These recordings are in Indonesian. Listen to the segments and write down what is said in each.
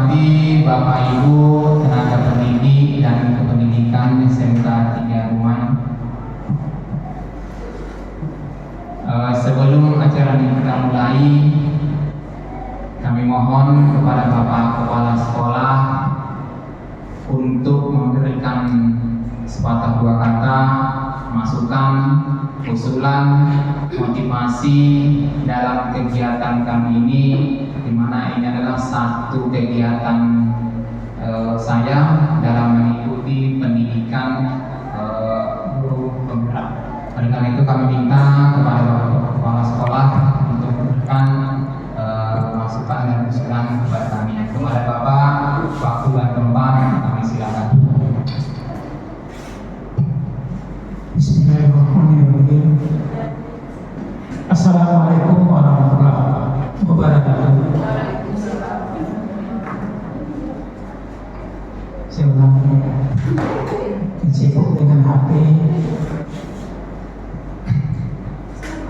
hormati Bapak Ibu tenaga pendidik dan kependidikan SMK 3 Rumah. Sebelum acara ini kita mulai, kami mohon kepada Bapak Kepala Sekolah untuk memberikan sepatah dua kata masukan, usulan, motivasi dalam kegiatan kami ini, di mana ini adalah satu kegiatan saya dalam mengikuti pendidikan guru penggerak. Oleh karena itu kami minta kepada Bapak Kepala Sekolah untuk memberikan masukan dan usulan kepada kami. Kepada Bapak, waktu dan tempat kami silakan. Bismillahirrahmanirrahim. Assalamualaikum warahmatullahi wabarakatuh. Saya ulangi, sibuk dengan HP.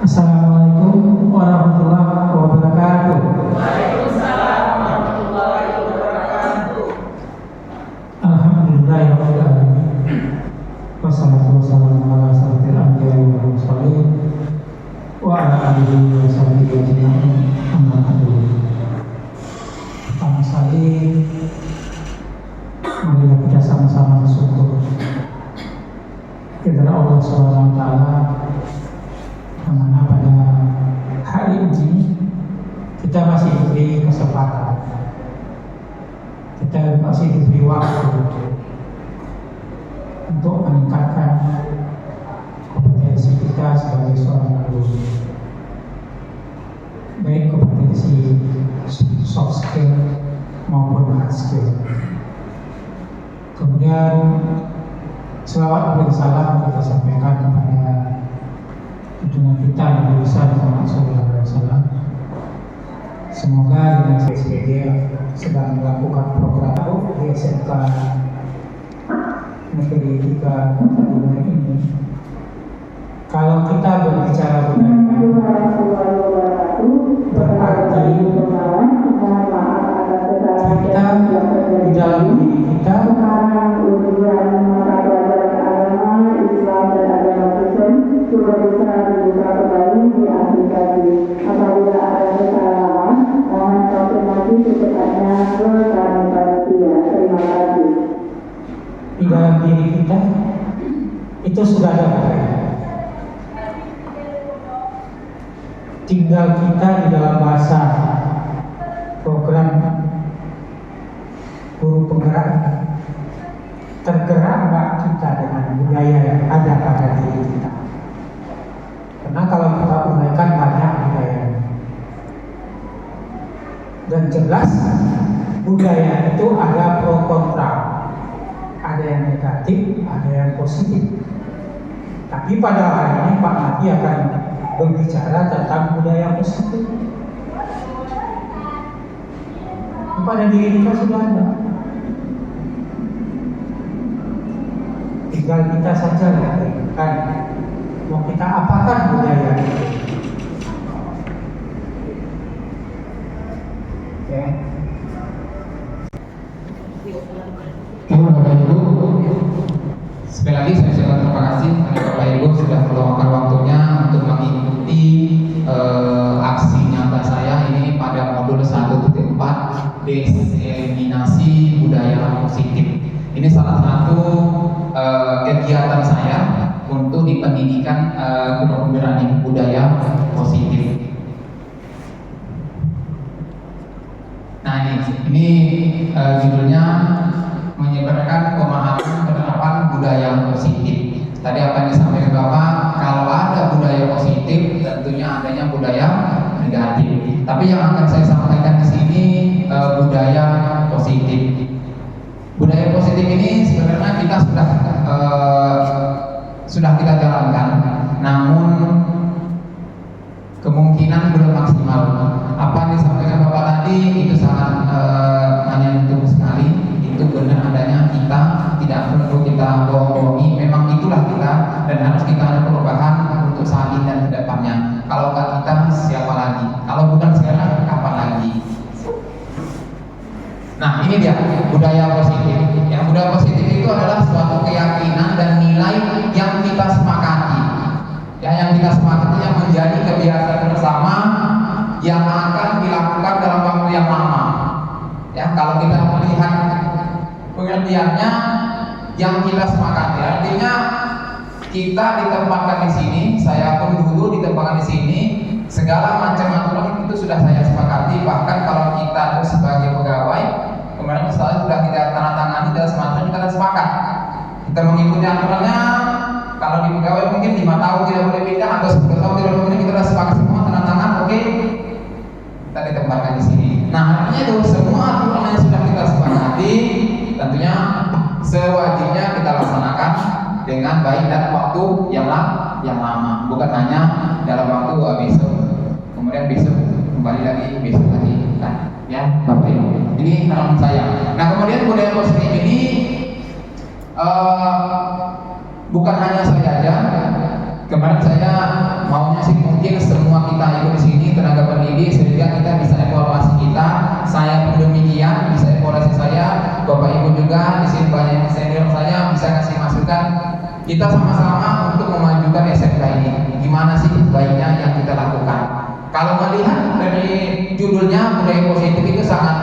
Assalamualaikum warahmatullahi wabarakatuh. Waalaikumsalam warahmatullahi wabarakatuh. Alhamdulillahirabbil alamin. Wassalatu wassalamu ala asyrofil anbiya'i wal mursalin wa ala alihi wa sahbihi ajma'in. Amma ba'du. Pertama sekali, marilah kita sama-sama bersyukur kepada Allah Subhanahu wa taala, karena pada hari ini kita masih diberi kesempatan, kita masih diberi waktu untuk meningkatkan kompetensi kita sebagai seorang guru, baik kompetensi soft skill maupun hard skill. Kemudian selawat dan salam kita sampaikan kepada junjungan kita Nabi besar Muhammad SAW. Semoga dengan SPD sedang melakukan program di SMK Negeri 3 Rumah ini. Kalau kita berbicara budaya, berarti kita di dalam diri kita sudah bisa dibuka kembali di aplikasi. Apabila ada kesalahan, mohon konfirmasi secepatnya ke kami panitia. Terima kasih. Di dalam diri kita itu sudah ada budaya. Tinggal kita di dalam bahasa program guru penggerak, tergerak nggak kita dengan budaya yang ada pada diri kita. Karena kalau kita uraikan banyak budaya, dan jelas budaya itu ada pro kontra, ada yang negatif, ada yang positif. Tapi pada hari ini Pak Nabi akan berbicara tentang budaya positif. Pada diri kita sudah ada, tinggal kita saja kan mau kita apakan budaya itu. Ya. Bapak Ibu, sekali lagi saya ucapkan terima kasih kepada Bapak Ibu sudah meluangkan waktunya untuk mengikuti aksi nyata saya ini pada modul 1.4 Diseminasi Budaya Positif. Ini salah satu kegiatan saya untuk di pendidikan penggerak budaya positif. Nah ini judulnya menyebarkan pemahaman penerapan budaya positif. Tadi apa yang disampaikan Bapak, kalau ada budaya positif tentunya adanya budaya negatif. Tapi yang akan saya sampaikan di sini budaya positif. Budaya positif ini sebenarnya kita sudah kita jalankan, namun kemungkinan belum maksimal. Apa yang disampaikan Bapak tadi itu sangat menyentuh sekali. Itu benar adanya, kita tidak perlu kita bohongi. Memang itulah kita, dan harus kita ada perubahan untuk saat ini dan kedepannya. Kalau kita siapa lagi? Kalau bukan sekarang kapan lagi? Nah ini dia budaya positif. Ya, budaya positif itu adalah suatu keyakinan dan nilai yang kita sepakati. Ya, yang kita sepakati yang menjadi kebiasaan bersama yang akan dilakukan dalam waktu yang lama. Ya, kalau kita melihat pengertiannya yang kita sepakati, artinya kita ditempatkan di sini, saya pun dulu ditempatkan di sini, segala macam aturan itu sudah saya sepakati. Bahkan kalau kita itu sebagai pegawai, kemarin saya sudah tidak tanda tangani dalam semacam kita sudah sepakat. Kita mengikuti aturannya. Kalau di pegawai mungkin 5 tahun tidak boleh pindah atau 10 tahun tidak boleh pindah, kita sudah sepakat semua tanda tangan, oke, kita ditempatkan di sini. Nah, artinya itu semua aturan yang sudah kita sepakati tentunya sewajibnya kita laksanakan dengan baik dan waktu yang lama, bukan hanya dalam waktu besok, kemudian besok kembali lagi, besok lagi, kan? Ya, Bapak Ibu. Ini harapan saya. Nah, kemudian budaya positif ini bukan hanya saya aja. Kemarin saya maunya sih mungkin semua kita ikut di sini tenaga pendidik sehingga kita bisa evaluasi kita. Saya pun demikian, bisa evaluasi saya. Bapak Ibu juga di sini banyak senior saya bisa kasih masukan. Kita sama-sama untuk memajukan SMK ini. Gimana sih baiknya yang kita lakukan? Kalau melihat dari judulnya budaya positif itu sangat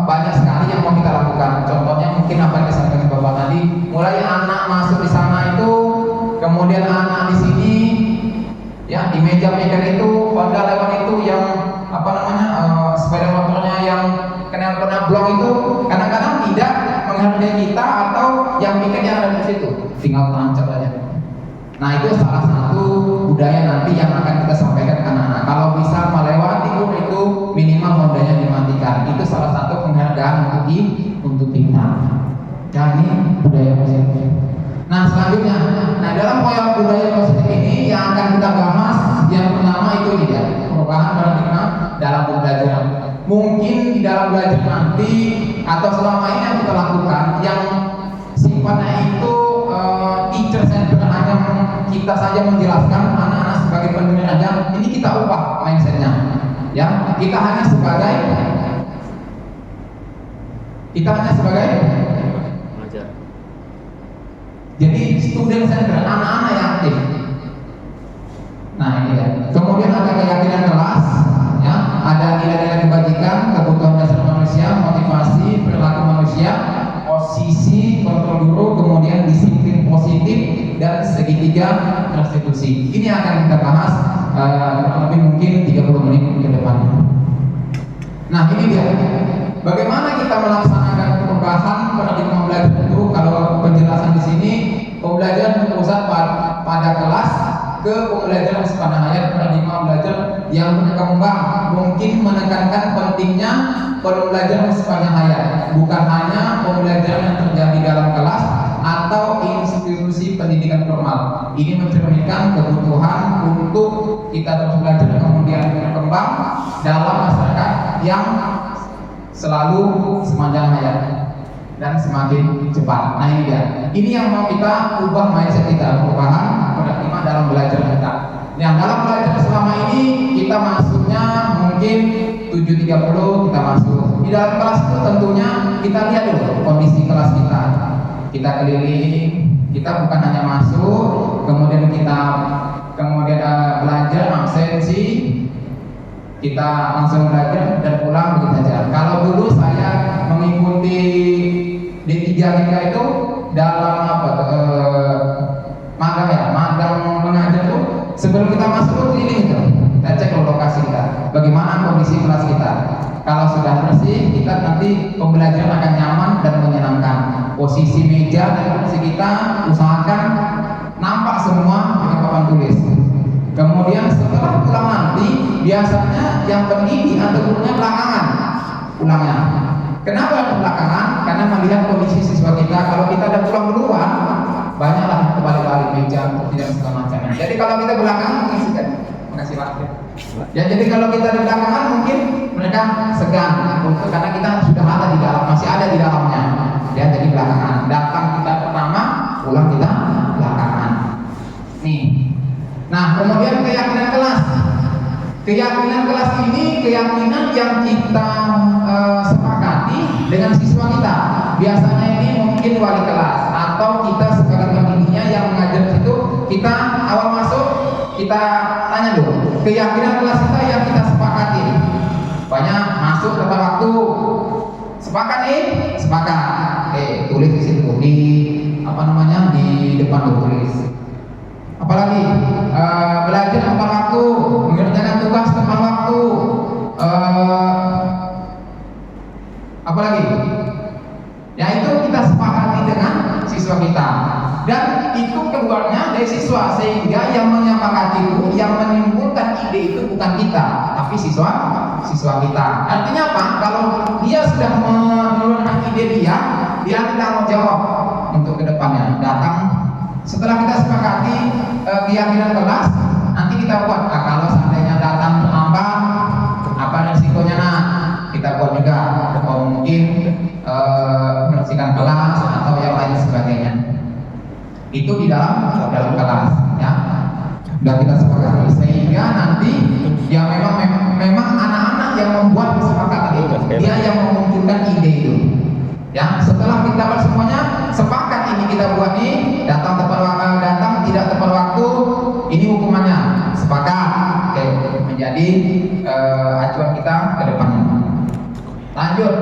banyak sekali yang mau kita lakukan. Contohnya mungkin apa yang disampaikan Bapak tadi, mulai anak masuk di sana itu, kemudian anak di sini, ya di meja-meja itu, Honda lewat itu yang sepeda motornya yang kena blok itu, kadang-kadang tidak menghargai kita atau yang pikir yang ada di situ, tinggal tancap aja. Nah, itu salah satu budaya nanti yang akan kita sampaikan ke anak-anak. Kalau bisa melewati itu minimal Hondanya dimatikan. Itu salah satu penghargaan untuk kita. Ya, ini budaya positif. Nah, selanjutnya, dalam budaya positif ini yang akan kita bahas yang pertama itu dia perubahan paradigma dalam pembelajaran. Mungkin di dalam belajar nanti atau selama ini yang kita lakukan yang sifatnya itu teacher center, hanya kita saja menjelaskan, anak-anak sebagai pendengar aja, ini kita ubah mindsetnya. Ya, kita hanya sebagai belajar. Jadi student center, anak-anak yang aktif. Nah, ini ya. Kemudian ada keyakinan kelas, ya, ada nilai-nilai kebajikan, kebutuhan dasar manusia, motivasi, perilaku manusia, posisi kontrol guru, kemudian disiplin positif dan segitiga restitusi. Ini akan kita bahas kurang lebih mungkin 30 menit ke depan. Nah, ini dia. Bagaimana kita melaksanakan perubahan paradigma belajar itu? Kalau penjelasan di sini, pembelajaran berpusat pada kelas ke pembelajaran sepanjang hayat, paradigma belajar yang berkembang, mungkin menekankan pentingnya pembelajaran sepanjang hayat, bukan hanya pembelajaran yang terjadi dalam kelas atau institusi pendidikan formal. Ini mencerminkan kebutuhan untuk kita terus belajar kemudian berkembang dalam masyarakat yang selalu sepanjang hayat dan semakin cepat. Nah, ini dia. Ini yang mau kita ubah mindset kita, perubahan paradigma dalam belajar kita. Yang dalam belajar selama ini kita masuknya mungkin 7.30 kita masuk. Di dalam kelas itu tentunya kita lihat dulu kondisi kelas kita. Kita keliling, kita bukan hanya masuk, kemudian kita belajar absensi, kita langsung belajar dan pulang begitu saja. Kalau dulu saya mengikuti D3 kita itu dalam magang mengajar itu, sebelum kita masuk itu keliling itu, kita cek lokasi kita, bagaimana kondisi kelas kita. Kalau sudah bersih, kita nanti pembelajaran akan nyaman dan menyenangkan. Posisi meja dan kursi kita usahakan nampak semua dengan papan tulis. Kemudian setelah pulang nanti, biasanya yang pendidik atau gurunya belakangan pulangnya. Kenapa ada belakangan? Karena melihat kondisi siswa kita. Kalau kita ada pulang duluan, banyaklah kembali-balik meja atau tidak segala macamnya. Jadi kalau kita belakangan, makasih Pak. Ya, jadi kalau kita di belakangan mungkin mereka segan untuk, karena kita sudah ada di dalam, masih ada di dalamnya. Ya, jadi belakangan. Datang kita pertama, pulang kita belakangan. Nih. Nah, kemudian keyakinan kelas. Keyakinan kelas ini keyakinan yang kita sepakati dengan siswa kita. Biasanya ini mungkin wali kelas atau kita sebagai pendidiknya yang mengajar di situ, kita awal masuk kita tanya dulu keyakinan kelas kita yang kita sepakati. Banyak masuk tepat waktu. Sepakat nih? Sepakat. Tulis di situ di di depan tulis. Apalagi belajar tepat waktu, mengerjakan tugas tepat waktu. Apalagi? Ya itu kita sepakati dengan siswa kita. Dan itu keluarnya dari siswa, sehingga yang menyepakati itu, yang menimbulkan ide itu bukan kita, tapi siswa kita. Artinya apa? Kalau dia sudah mengeluarkan ide dia tanggung jawab untuk kedepannya. Datang setelah kita sepakati keyakinan kelas, nanti kita buat. Kalau seandainya datang terlambat, apa resikonya? Kita buat juga. Mungkin membersihkan kelas atau yang lain sebagainya. Itu di dalam kelas, ya. Sudah kita sepakati, sehingga nanti ya memang anak-anak yang membuat kesepakatan itu, dia yang memunculkan ide itu. Ya, setelah kita semuanya sepakat ini kita buat nih, datang tidak tepat waktu, ini hukumannya. Sepakat. Oke, menjadi acuan kita ke depannya. Lanjut,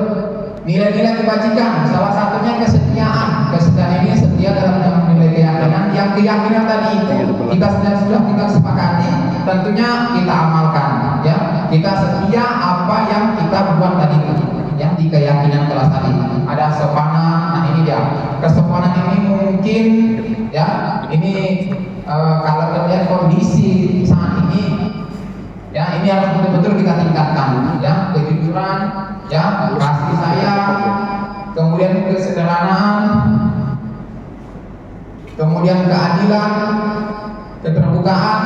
nilai-nilai kebajikan, salah satunya kesetiaan. Kesetiaan ini setia dalam nilai keyakinan. Yang keyakinan tadi itu kita sudah kita sepakati, tentunya kita amalkan. Ya, kita setia apa yang kita buat tadi itu, yang di keyakinan kelas tadi. Ada sopanan. Nah ini dia. Kesopanan ini mungkin ya ini kalau kita lihat kondisi saat ini, ya ini harus betul-betul kita tingkatkan. Ya, kejujuran, ya kasih sayang, kemudian kesederhanaan, kemudian keadilan, keterbukaan,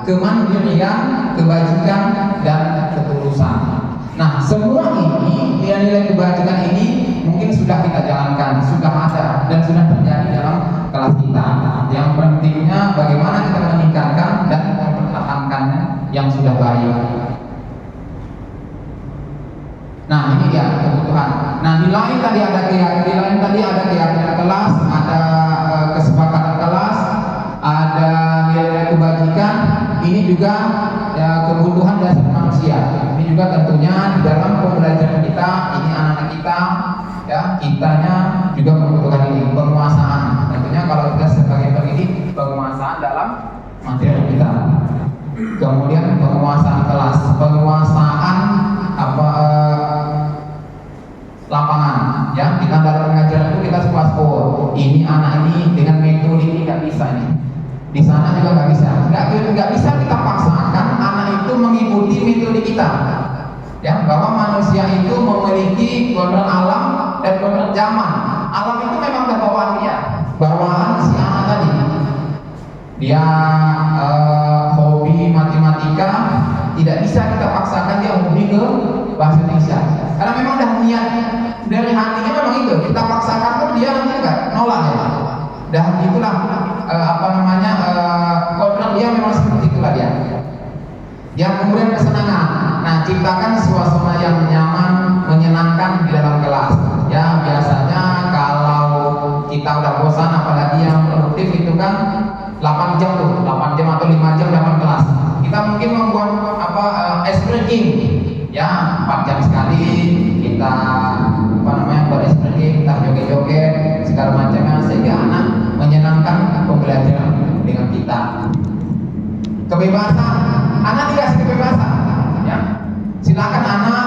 kemandirian, kebajikan, dan ketulusan. Nah, semua ini nilai-nilai kebajikan ini mungkin sudah kita jalankan, sudah ada dan sudah terjadi dalam kelas kita. Yang pentingnya bagaimana kita meningkatkan dan mempertahankannya yang sudah baik. Nah, ini dia kebutuhan. Nah, di lain tadi ada keyakinan kelas, ada kesepakatan kelas, ada nilai kebajikan. Ini juga ya, kebutuhan dasar manusia. Ini juga tentunya di dalam pembelajaran kita, ini anak-anak kita, ya kitanya juga membutuhkan ini penguasaan. Tentunya kalau kita sebagai pendidik, penguasaan dalam materi kita. Kemudian penguasaan kelas, penguasaan lapangan, ya kita dalam mengajar itu kita suka ini anak ini dengan metode ini nggak bisa nih, di sana juga nggak bisa, nggak bisa kita paksakan anak itu mengikuti metode kita, ya bahwa manusia itu memiliki kodrat alam dan kodrat zaman. Alam itu memang bawaan dia, bawaan si anak tadi, dia hobi matematika, tidak bisa kita paksakan dia hobi ke bahasa Indonesia, karena memang dah niat dari hatinya memang itu. Kita paksakan pun dia nanti enggak nolak ya. Dan itulah kodrat dia memang seperti itulah dia. Yang kemudian kesenangan. Nah, ciptakan suasana yang nyaman, menyenangkan di dalam kelas. Ya biasanya kalau kita udah bosan, apalagi yang produktif itu kan 8 jam atau 5 jam dalam kelas. Kita mungkin membuat ice breaking. Ya 4 jam sekali kita buat ice breaking, kita joget-joget segala macamnya, sehingga anak menyenangkan pembelajaran dengan kita. Kebebasan, anak dikasih kebebasan, ya silakan anak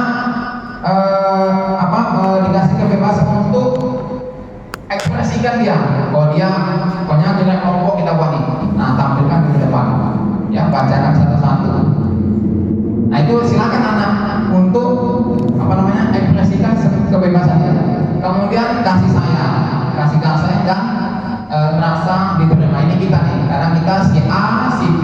dikasih kebebasan untuk ekspresikan dia. Dia pokoknya dengan kelompok kita buat nih, nah tampilkan di depan, ya bacakan satu-satu. Nah itu silakan anak untuk ekspresikan kebebasannya. Kemudian kasih sayang dan merasa diterima. Ini kita nih, karena kita si A, si B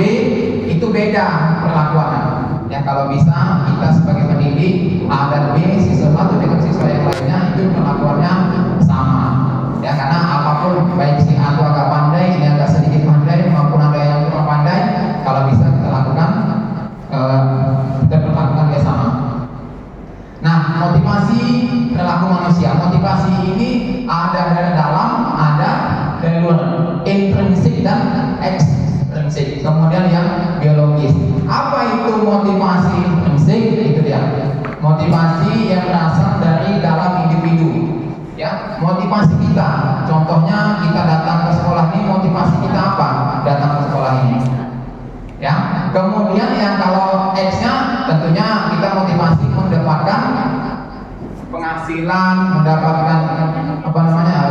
itu beda perlakuannya. Ya kalau bisa kita sebagai pendidik A dan B, siswa satu dengan siswa yang lainnya itu perlakuannya sama. Ya karena apapun, baik si A itu agak pandai, ini agak sedikit pandai, maupun ada yang kurang pandai, kalau bisa kita lakukan kita perlakukan dia sama. Nah, motivasi motivasi perilaku manusia. Motivasi ini ada dari dalam, ada dari luar, intrinsik dan ekstrinsik. Kemudian yang biologis. Apa itu motivasi intrinsik? Itu dia. Motivasi yang berasal dari dalam individu. Ya, motivasi kita. Contohnya kita datang ke sekolah ini, motivasi kita apa? Datang ke sekolah ini. Ya, kemudian yang kalau X-nya tentunya kita motivasi mendapatkan penghasilan, mendapatkan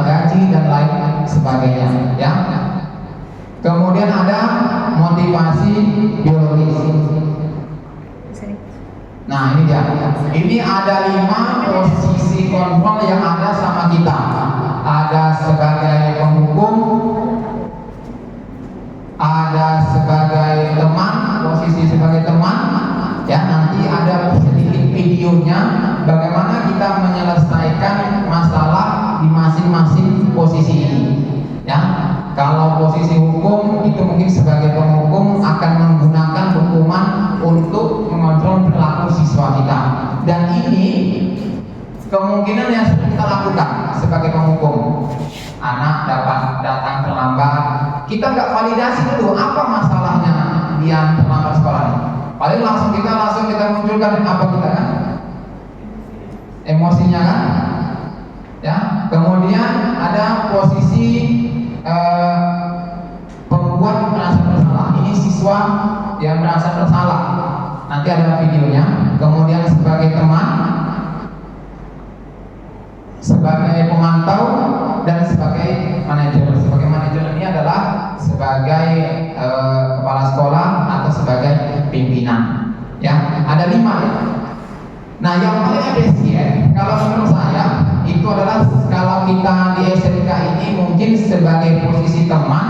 gaji dan lain sebagainya, ya. Kemudian ada motivasi biologis. Nah, ini dia. Ini ada 5 posisi kontrol yang ada sama kita. Ada sebagai penghukum, ada sebagai teman, posisi sebagai teman, ya. Nanti ada sedikit videonya bagaimana kita menyelesaikan masalah di masing-masing posisi ini, ya. Kalau posisi hukum itu mungkin sebagai penghukum akan menggunakan hukuman untuk mengontrol perilaku siswa kita, dan ini kemungkinan yang sering kita lakukan sebagai penghukum. Anak dapat datang terlambat, kita nggak validasi dulu apa masalahnya dia terlambat sekolah ini. Paling langsung kita munculkan apa kita kan, emosinya kan, ya. Kemudian ada posisi pembuat merasa bersalah. Ini siswa yang merasa bersalah. Nanti ada videonya. Kemudian sebagai teman, sebagai pemantau, dan sebagai manajer. Sebagai manajer ini adalah sebagai kepala sekolah atau sebagai pimpinan. Ya, ada 5 ya. Nah, yang paling efisien kalau menurut saya itu adalah kalau kita di SMK ini mungkin sebagai posisi teman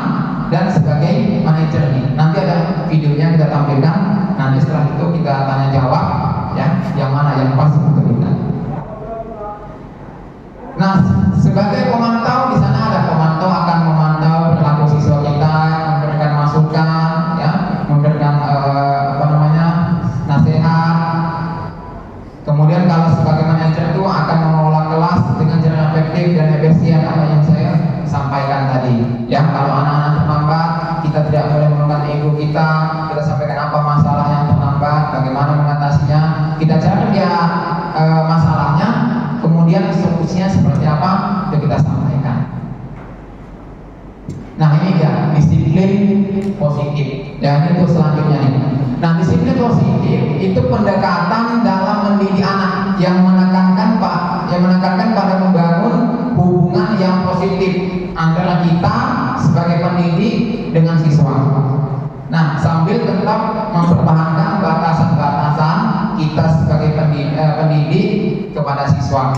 dan sebagai manajer nih. Nanti ada videonya kita tampilkan. Nanti setelah itu kita tanya jawab, ya, yang mana yang pas untuk kita. Nah, sebagai pemantau di sana ada pemantau akan memantau perilaku siswa kita, memberikan masukan, ya, memberikan nasihat. Kemudian kalau sebagai manajer itu akan mengelola kelas dengan cara efektif dan efisien, apa yang saya sampaikan tadi. Ya, kalau anak-anak terlambat, kita tidak boleh menggunakan ego kita sampaikan apa masalah yang terlambat, bagaimana mengatasinya, kita cari dia masalahnya, kemudian solusinya seperti apa, itu kita sampaikan. Nah, ini dia disiplin positif. Ya, ini untuk selanjutnya nih. Nah, disiplin positif itu pendekatan dalam mendidik anak yang menekankan pada membangun hubungan yang positif antara kita sebagai pendidik dengan siswa. Nah, sambil tetap mempertahankan batasan-batasan kita sebagai pendidik kepada siswa.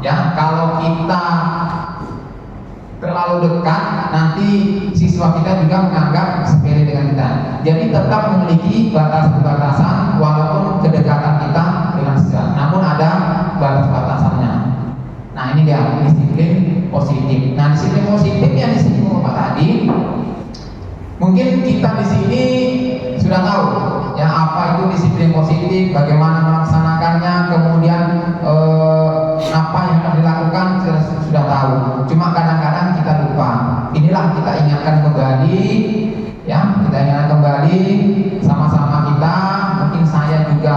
Ya, kalau kita terlalu dekat, nanti siswa kita juga menganggap sepele dengan kita. Jadi tetap memiliki batasan-batasan walaupun kedekatan kita dengan siswa, namun ada batas-batasannya. Nah, ini dia disiplin positif. Nah, disiplin positif yang disinggung Pak tadi, mungkin kita di sini sudah tahu ya apa itu disiplin positif, bagaimana melaksanakannya, kemudian apa yang harus dilakukan sudah tahu. Cuma kadang-kadang kita lupa. Inilah kita ingatkan kembali, ya, kita ingatkan kembali sama-sama kita. Mungkin saya juga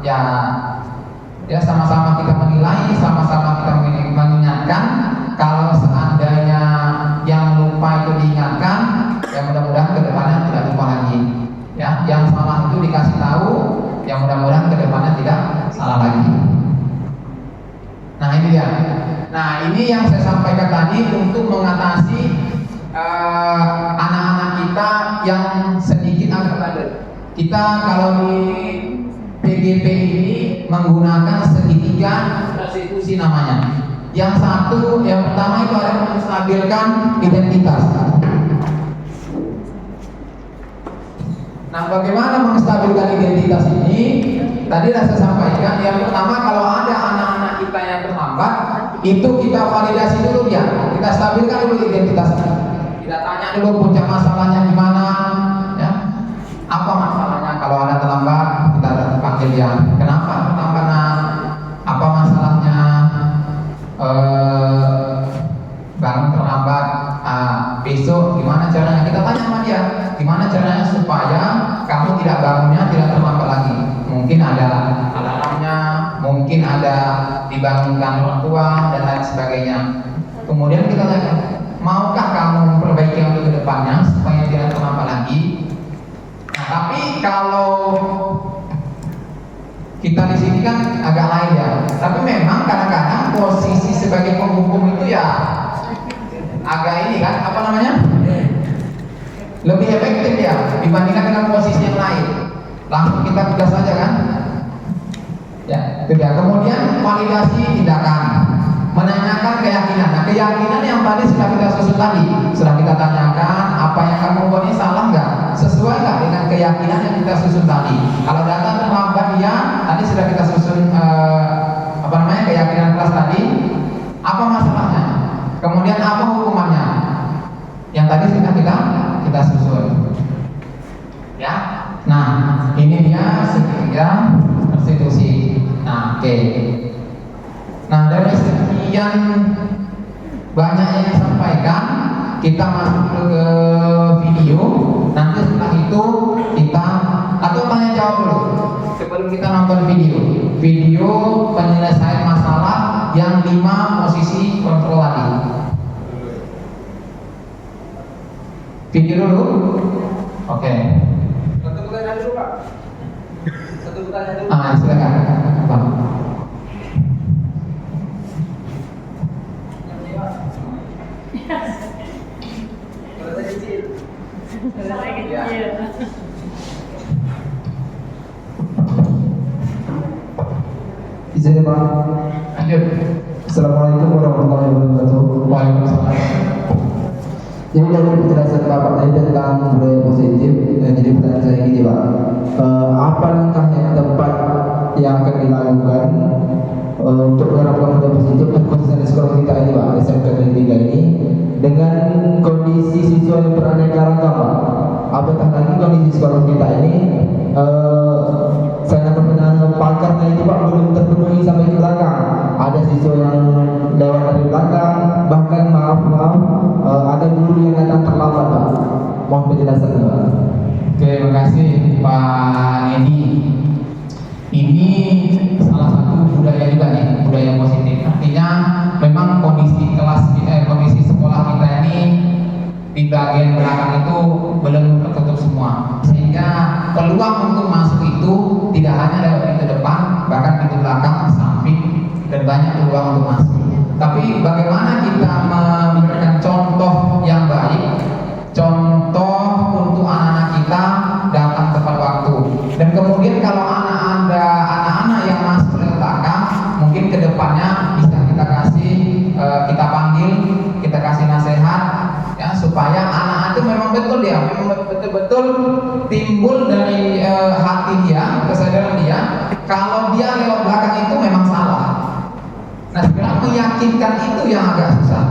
ya sama-sama kita menilai, sama-sama kita mengingatkan. Kalau seandainya yang lupa itu diingatkan, ya mudah-mudahan kedepannya tidak lupa lagi. Ya, yang salah itu dikasih tahu, yang mudah-mudahan kedepannya tidak salah lagi. Nah, ini dia. Nah, ini yang saya sampaikan tadi untuk mengatasi anak-anak kita yang sedikit agak bandel. Kita kalau di PGP ini menggunakan segitiga restitusi namanya. Yang pertama itu ada menstabilkan identitas. Nah, bagaimana menstabilkan identitas ini? Tadi sudah saya sampaikan. Yang pertama, kalau ada anak-anak kita yang terlambat, itu kita validasi dulu dia. Kita stabilkan dulu identitasnya. Kita tanya dulu puncak masalahnya gimana, ya. Apa masalahnya kalau ada terlambat? Kita panggil dia. Kenapa terlambat? Apa masalahnya? mungkin ada alarmnya, mungkin ada dibangunkan orang tua dan lain sebagainya. Kemudian kita tanya, maukah kamu memperbaiki untuk kedepannya supaya tidak terlambat lagi? Nah, tapi kalau kita di sini kan agak lain ya. Tapi memang kadang-kadang posisi sebagai penghukum itu ya agak ini kan, apa namanya? Lebih efektif ya dibandingkan dengan posisi yang lain. Langsung kita tegas saja kan? Ya, itu dia. Kemudian validasi tindakan, menanyakan keyakinan. Nah, keyakinan yang tadi sudah kita susun tadi, sudah kita tanyakan apa yang kamu buat ini salah nggak, sesuai nggak dengan keyakinan yang kita susun tadi. Kalau datang terlambat ya, tadi sudah kita susun apa namanya keyakinan kelas tadi, apa masalahnya, kemudian apa hukumannya, yang tadi sudah kita susun. Ya, nah ini dia segitiga restitusi. Nah, oke. Nah, dari sekian banyak yang disampaikan, kita masuk ke video. Nanti setelah itu kita atau tanya jawab dulu sebelum kita nonton video penyelesaian masalah yang 5 posisi kontrol tadi. Video dulu. Oke. Satu pertanyaan dulu, Pak. Satu pertanyaan dulu. Silakan, Bang. Izin ya Pak. Lanjut. Assalamualaikum warahmatullahi wabarakatuh. Waalaikumsalam. Jadi dari penjelasan Bapak tadi tentang budaya positif, jadi pertanyaan saya ini Pak, apa langkah yang tepat yang akan dilakukan untuk menerapkan budaya positif khususnya di sekolah kita ini Pak, SMK Negeri 3 ini, dengan kondisi siswa yang beraneka ragam Pak? Apakah lagi kondisi sekolah kita ini saya pernah pagarnya itu Pak belum terpenuhi sampai ke belakang, ada siswa yang lewat dari belakang, bahkan maaf ada guru yang datang terlambat Pak. Mohon penjelasan Pak. Terima kasih Pak Edi. Ini salah satu budaya juga nih, budaya positif. Artinya memang kondisi kondisi sekolah kita ini di bagian belakang itu belum tertutup semua, sehingga peluang untuk masuk itu tidak hanya lewat pintu depan, bahkan pintu belakang, samping, dan banyak peluang untuk masuk. Tapi bagaimana kita memberikan contoh yang baik, contoh untuk anak-anak kita datang tepat waktu, dan kemudian kalau ada anak-anak yang masuk ke belakang, mungkin kedepannya bisa kita kasih, kita panggil, kita kasih nasihat, ya, supaya anak-anak itu memang betul-betul timbul dari hati dia, kesadaran dia, kalau dia lewat belakang itu memang salah. Nah, sekarang meyakinkan itu yang agak susah.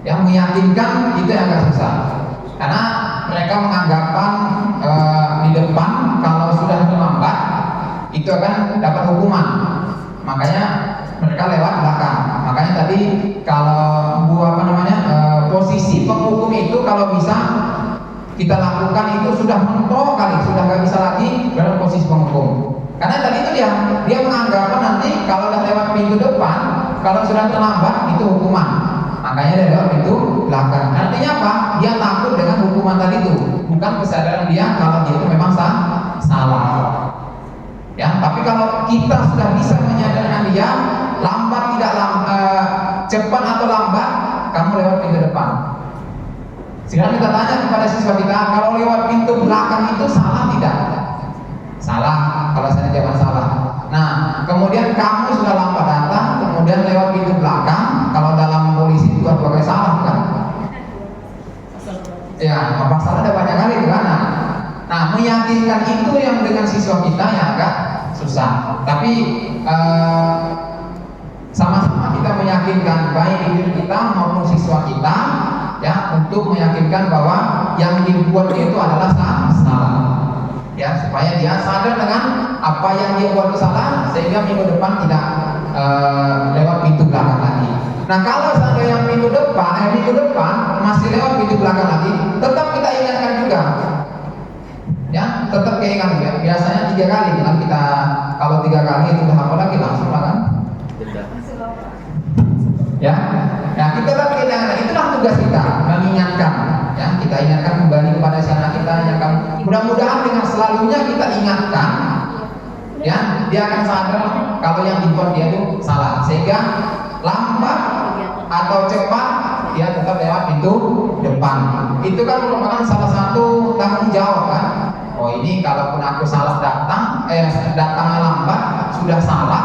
Yang meyakinkan itu yang agak susah, karena mereka menganggapan di depan kalau sudah terlambat itu akan dapat hukuman, makanya mereka lewat belakang. Makanya tadi kalau posisi penghukum itu kalau bisa kita lakukan itu sudah mentok kali, sudah nggak bisa lagi dalam posisi penghukum. Karena tadi itu dia menganggap nanti kalau udah lewat pintu depan, kalau sudah terlambat itu hukuman, makanya dia lewat pintu belakang. Artinya apa? Dia takut dengan hukuman tadi itu, bukan kesadaran dia kalau dia itu memang salah. Ya, tapi kalau kita sudah bisa menyadarkan dia, cepat atau lambat, kamu lewat pintu depan. Sekarang kita tanya kepada siswa kita, kalau lewat pintu belakang itu salah tidak? Salah, kalau saya jangan salah. Nah, kemudian kamu sudah lambat datang, kemudian lewat pintu belakang, kalau dalam polisi juga pakai salah kan? Ya, pasal ada banyak kali kan? Nah, meyakinkan itu yang dengan siswa kita yang agak susah. Tapi sama-sama kita meyakinkan baik diri kita maupun siswa kita, ya, untuk meyakinkan bahwa yang dibuat itu adalah salah. Ya, supaya dia sadar dengan apa yang dia buat salah, sehingga minggu depan tidak lewat pintu belakang lagi. Nah, kalau seandainya minggu depan masih lewat pintu belakang lagi, tetap kita ingatkan juga. Ya, tetap keingat ya. Biasanya 3 kali kan kita, kalau 3 kali itu udah apa lagi langsung lah kan? Ya, kita tetap keingat. Itulah tugas kita, mengingatkan. Ya, kita ingatkan kembali kepada si anak kita yang akan. Mudah-mudahan dengan selalunya kita ingatkan, ya, dia akan sadar kalau yang dibuat dia itu salah, sehingga lambat atau cepat dia tetap lewat pintu depan. Itu kan merupakan salah satu tanggung jawab kan. Oh ini kalaupun aku salah datangnya lambat, sudah salah,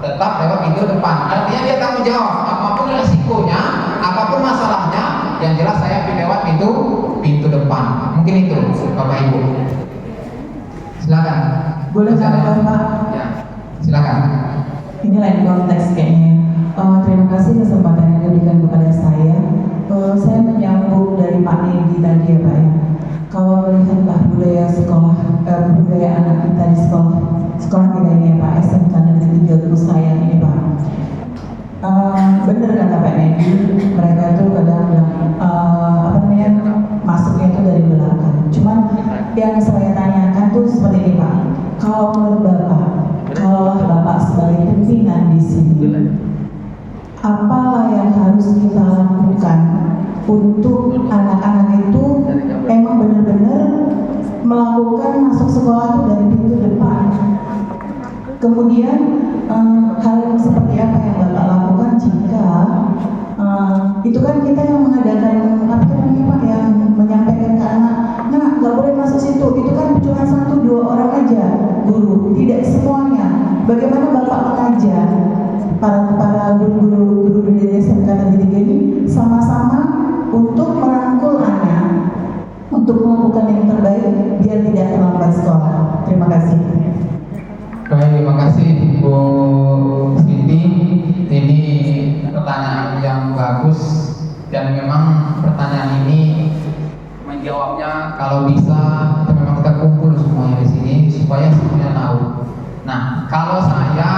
tetap lewat pintu depan. Artinya dia tanggung jawab, apapun resikonya, apapun masalahnya, yang jelas saya lewat pintu depan. Mungkin itu Bapak Ibu. Silakan. Boleh tambah Pak? Ya, silakan. Ini lain konteks kayaknya. Terima kasih kesempatan yang diberikan kepada saya. Saya menyambung dari Pak Nedi tadi ya Pak ya. Kalau melihatlah budaya sekolah, budaya anak kita di sekolah kita ini ya Pak, SMK Negeri 3 Kusayan ini Pak. Benar kata Pak Nedi, mereka itu kadang masuknya itu dari belakang. Cuman yang saya tanyakan tuh seperti ini Pak. Kalau menurut Bapak, kalau Bapak sebagai pimpinan di sini, apalah yang harus kita lakukan untuk anak-anak itu emang benar-benar melakukan masuk sekolah itu dari pintu depan. Kemudian hal seperti apa yang Bapak lakukan jika itu kan kita yang mengadakan apa namanya Pak, yang menyampaikan ke anak, nah nggak boleh masuk situ, itu kan cuma 1-2 orang aja guru, tidak semuanya. Bagaimana Bapak mengajar para guru di SMK Negeri 3 ini sama-sama untuk merangkul anak untuk melakukan yang terbaik biar tidak terlambat sekolah. Terima kasih. Baik, terima kasih Bu Siti. Ini pertanyaan yang bagus dan memang pertanyaan ini menjawabnya kalau bisa memang kita kumpul semuanya di sini supaya semuanya tahu. Nah, kalau saya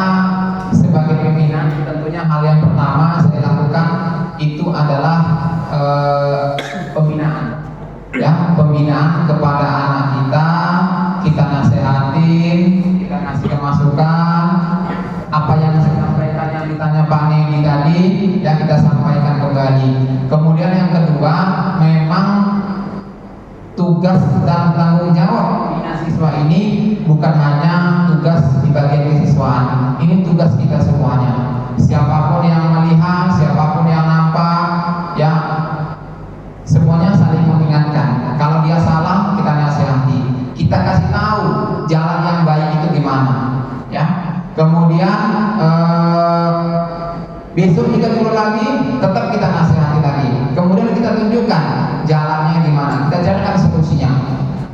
sebagai pimpinan tentunya hal yang pertama saya lakukan itu adalah pembinaan. Ya, pembinaan kepada anak kita nasehatin, kita ngasih masukan, apa yang saya sampaikan yang ditanya Pak Nedi tadi, ya kita sampaikan kembali. Kemudian yang kedua, memang tugas dan tanggung jawab pembina siswa ini bukan hanya tugas di bagian kesiswaan, ini tugas kita semuanya. Siapapun yang melihat, siapapun yang nampak, ya semuanya saling mengingatkan. Kalau dia salah, kita nasihati, kita kasih tahu jalan yang baik itu gimana, ya. Kemudian besok jika turun lagi, tetap kita nasihati lagi. Kemudian kita tunjukkan jalannya gimana, kita carikan solusinya.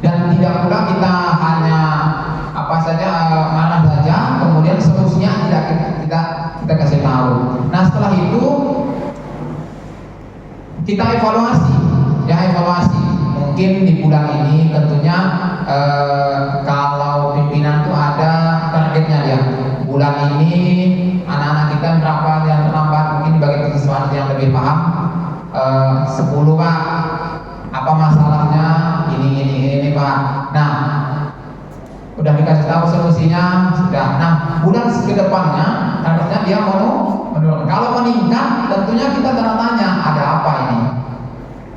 Dan tidak pula kita hanya marah saja, kemudian solusinya tidak kita kasih tahu. Nah setelah itu kita evaluasi. Mungkin di bulan ini tentunya kalau pimpinan itu ada targetnya dia. Bulan ini anak-anak kita berapa yang terlambat, mungkin bagi kesiswaan yang lebih paham 10 Pak. Apa masalahnya? Ini Pak. Nah, udah dikasih tahu solusinya, sudah. Nah, bulan ke depannya harusnya dia mau menurun. Kalau meningkat, tentunya kita tanda tanya, ada apa ini?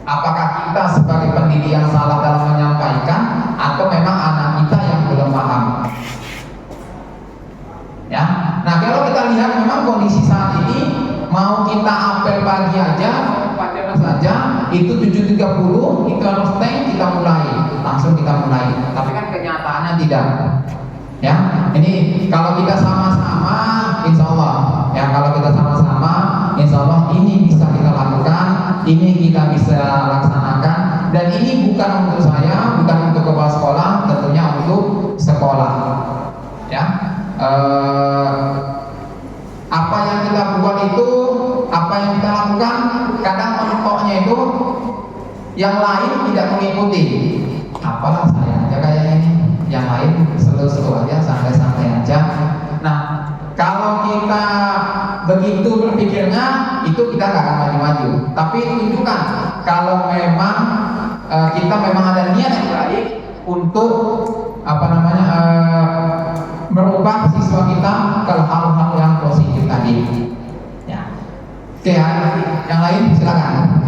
Apakah kita sebagai pendidik yang salah dalam menyampaikan, atau memang anak kita yang belum paham? Ya. Nah, kalau kita lihat memang kondisi saat ini, mau kita apel pagi aja, pagi saja, itu 7.30 itu harus kita langsung kita mulai. Tapi kan kenyataannya tidak. Ya, ini kalau kita sama-sama, insya Allah, ya kalau kita sama-sama, insya Allah ini bisa kita lakukan, ini kita bisa laksanakan, dan ini bukan untuk saya, bukan untuk kepala sekolah, tentunya untuk sekolah. Ya, apa yang kita buat itu, apa yang kita lakukan, kadang menutupnya itu yang lain tidak mengikuti. Apalah saya aja kayak ini, yang lain slow-slow aja, santai-santai aja. Nah, kalau kita begitu berpikirnya, itu kita nggak akan maju-maju. Tapi tunjukkan kalau memang kita memang ada niat yang baik, untuk merubah siswa kita ke hal-hal yang positif tadi. Ya. Oke, yang lain silakan.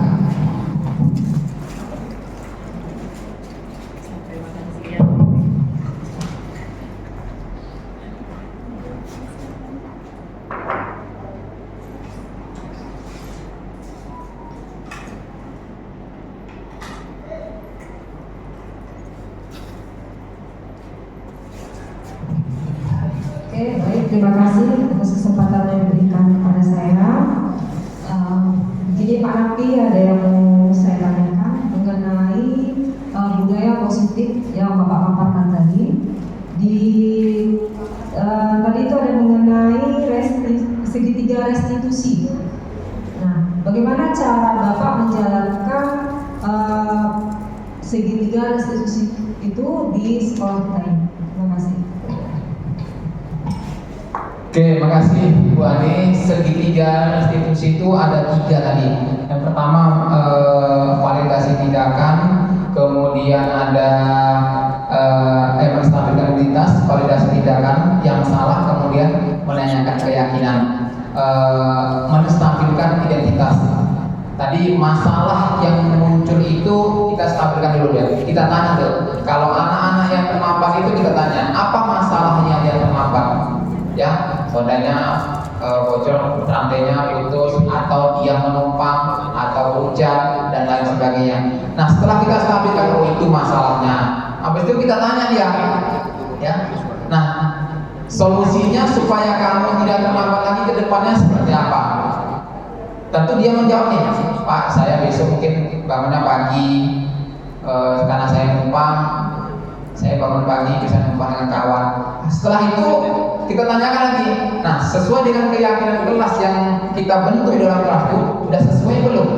Oke, baik, terima kasih atas kesempatan yang diberikan kepada saya. Jadi Pak Napi, ada yang mau saya tanyakan mengenai budaya positif yang Bapak paparkan tadi. Tadi itu ada mengenai segitiga restitusi. Nah, bagaimana cara Bapak menjalankan segitiga restitusi itu di sekolah kita ini? Terima kasih. Oke, makasih Bu Ani. Segitiga restitusi itu ada 3 tadi. Yang pertama validasi tindakan, kemudian ada menstabilkan identitas, validasi tindakan yang salah, kemudian menanyakan keyakinan, menstabilkan identitas. Tadi masalah yang muncul itu kita stabilkan dulu ya. Kita tanya dulu. Kalau anak-anak yang termampar itu kita tanya, apa masalahnya dia termampar? Ya, soalnya bocor rantainya putus, atau dia menumpang, atau hujan dan lain sebagainya. Nah, setelah kita stabilkan, oh itu masalahnya. Habis itu kita tanya dia, ya. Nah, solusinya supaya kamu tidak terlambat lagi ke depannya seperti apa? Tentu dia menjawab nih, Pak, saya besok mungkin bangunnya pagi, karena saya numpang, saya bangun pagi bisa numpang dengan kawan. Setelah itu kita tanyakan lagi. Nah, sesuai dengan keyakinan kelas yang kita bentuk di dalam kelas itu, sudah sesuai belum?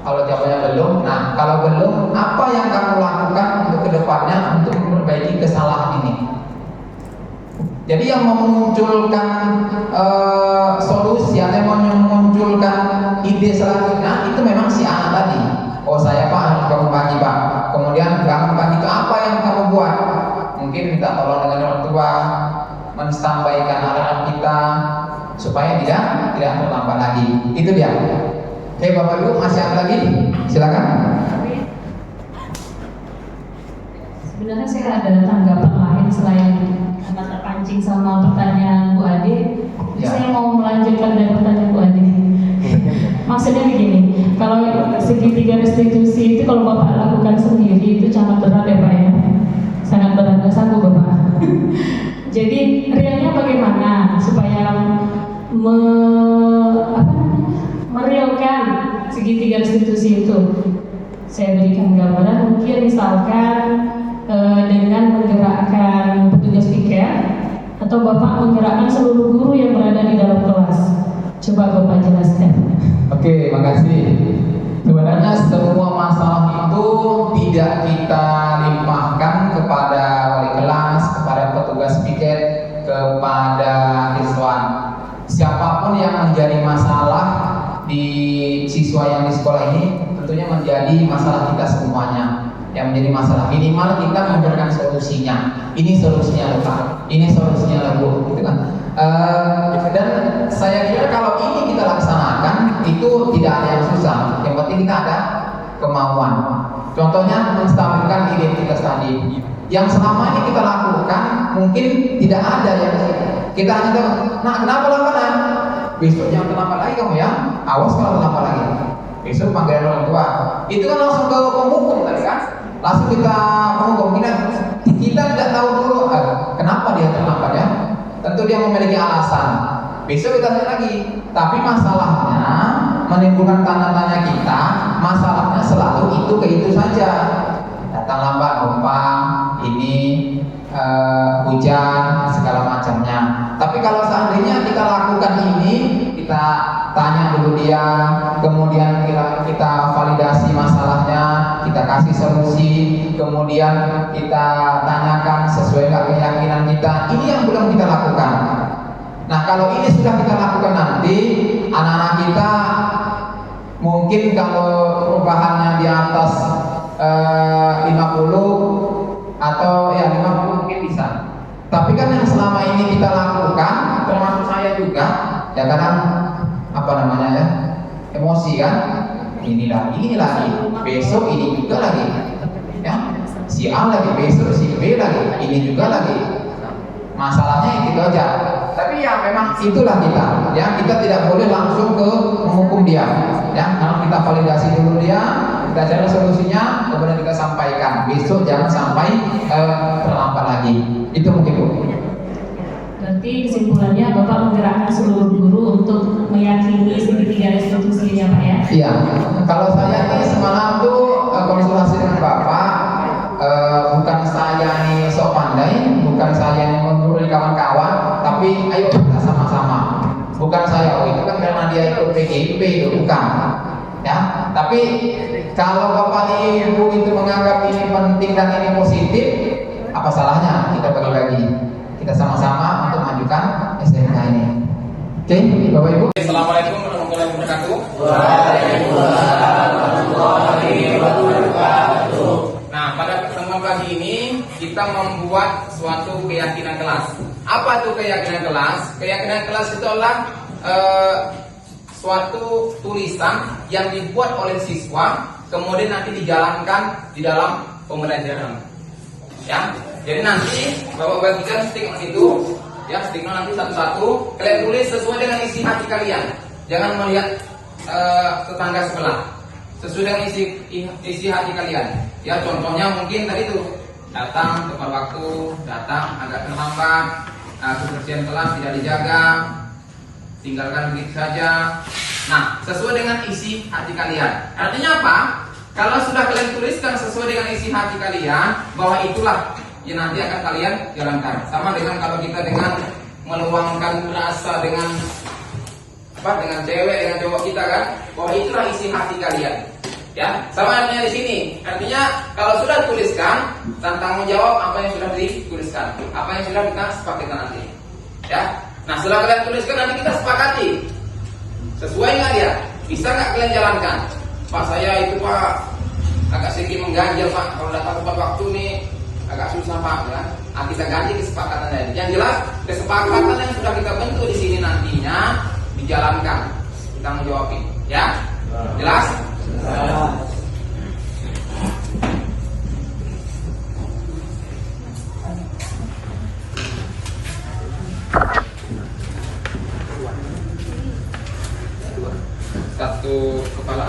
Kalau jawabannya belum, nah kalau belum, apa yang kamu lakukan untuk kedepannya untuk memperbaiki kesalahan ini? Jadi yang memunculkan solusi atau yang memunculkan ide selanjutnya itu memang si anak tadi. Oh, saya Pak harus bangun pagi Pak. Kemudian bangun pagi itu apa yang kamu buat? Mungkin minta tolong dengan orang tua, menstambaikan alarm kita supaya tidak terlambat lagi. Itu dia. Oke, Bapak Ibu masih ada lagi? Silakan. Sebenarnya saya ada tanggapan lain selain karena terpancing sama pertanyaan Bu Ade. Ya. Saya mau melanjutkan dari pertanyaan Bu Ade. Maksudnya begini, kalau segitiga restitusi itu kalau Bapak lakukan sendiri itu sangat berat ya Pak ya, sangat berat, nggak sanggup Bapak. Jadi realnya bagaimana supaya merealkan segitiga restitusi itu? Saya berikan gambaran, mungkin misalkan dengan menggerakkan petugas piket atau Bapak menggerakkan seluruh guru yang berada di dalam kelas. Coba Bapak jelaskan. Oke, makasih. Sebenarnya semua masalah itu tidak kita limpahkan kepada wali kelas, kepada petugas piket, kepada siswa. Siapapun yang menjadi masalah di siswa yang di sekolah ini tentunya menjadi masalah kita semuanya. Yang menjadi masalah minimal kita memberikan solusinya. Ini solusinya loh Pak, ini solusinya loh Bu, gitu kan. Dan saya kira kalau ini kita laksanakan itu tidak ada yang susah. Yang penting kita ada kemauan. Contohnya menstabilkan identitas tadi. Yang selama ini kita lakukan mungkin tidak ada yang kita hanya tahu. Nah, kenapa lambat? Besok jangan terlambat lagi kamu ya. Awas kalau terlambat lagi. Besok panggilan orang tua. Itu kan langsung ke penghukum tadi kan. Langsung kita penghukum. Kita tidak tahu dulu kenapa dia terlambat ya. Tentu dia memiliki alasan. Besok kita tanya lagi. Tapi masalahnya menimbulkan tanda tanya kita. Masalahnya selalu itu saja. Datang lambat, numpang, ini hujan, segala macamnya. Tapi kalau seandainya kita lakukan ini, kita tanya dulu dia, kemudian kita validasi masalahnya, kita kasih solusi, kemudian kita tanyakan sesuai dengan keyakinan kita. Ini yang belum kita lakukan. Nah, kalau ini sudah kita lakukan nanti, anak-anak kita mungkin kalau perubahannya di atas 50 Ya kadang apa namanya ya, emosi kan, ini lagi, besok ini juga lagi, ya si A lagi, besok si B lagi, ini juga lagi. Masalahnya itu aja. Tapi ya memang itulah kita, ya kita tidak boleh langsung ke menghukum dia, ya harus kita validasi dulu dia, kita cari solusinya, kemudian kita sampaikan. Besok jangan sampai terlambat lagi. Itu mungkin Bu. Berarti kesimpulannya Bapak menggerakkan seluruh guru untuk meyakini segitiga restitusi ya Pak ya? Iya, kalau saya nih semalam tuh konsultasi dengan Bapak, bukan saya nih sok pandai, bukan saya nih menggurui kawan-kawan, tapi ayo kita sama-sama. Bukan saya, oh itu kan karena dia ikut PGP itu, bukan. Ya, tapi kalau Bapak Ibu itu menganggap ini penting dan ini positif, apa salahnya kita bagi-bagi? Kita sama-sama untuk majukan SMK ini. Oke, Bapak Ibu. Assalamualaikum warahmatullahi wabarakatuh. Waalaikumsalam warahmatullahi wabarakatuh. Nah, pada pertemuan pagi ini kita membuat suatu keyakinan kelas. Apa itu keyakinan kelas? Keyakinan kelas itu adalah suatu tulisan yang dibuat oleh siswa, kemudian nanti dijalankan di dalam pembelajaran. Ya, jadi nanti Bapak bagikan stigma itu, ya stigma nanti satu-satu. Kalian tulis sesuai dengan isi hati kalian. Jangan melihat tetangga sebelah. Sesuai dengan isi hati kalian. Ya contohnya mungkin tadi itu datang tepat waktu, datang agak terlambat, kebersihan kelas tidak dijaga, tinggalkan begitu saja. Nah, sesuai dengan isi hati kalian. Artinya apa? Kalau sudah kalian tuliskan sesuai dengan isi hati kalian, bahwa itulah yang nanti akan kalian jalankan. Sama dengan kalau kita dengan meluangkan rasa dengan dengan cewek, dengan cowok kita kan, bahwa itulah isi hati kalian. Ya, sama artinya di sini. Artinya kalau sudah tuliskan, tanggung jawab apa yang sudah dituliskan, apa yang sudah kita sepakati nanti. Ya, nah setelah kalian tuliskan nanti kita sepakati sesuai nggak dia, bisa nggak kalian jalankan? Pak saya itu Pak agak sedikit mengganjal Pak, kalau datang tepat waktu nih agak susah Pak ya. Nah, kita ganti kesepakatan tadi. Yang jelas kesepakatan yang sudah kita bentuk di sini nantinya dijalankan, kita menjawabin, ya. Jelas? Satu kepala.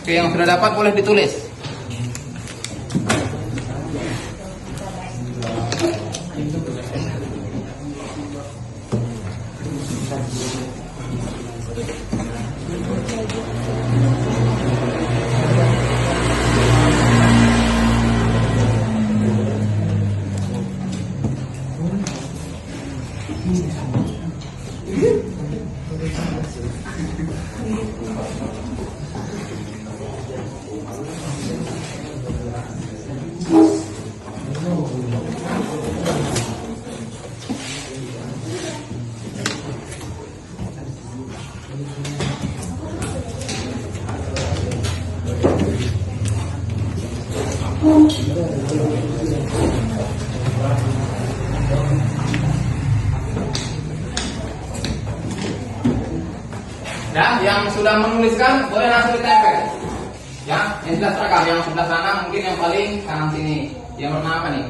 Oke, yang sudah dapat boleh ditulis. Dan yang sudah menuliskan boleh langsung ditempel. Ya, yang sudah seragam, yang sebelah sana mungkin yang paling kanan sini. Yang warna apa nih?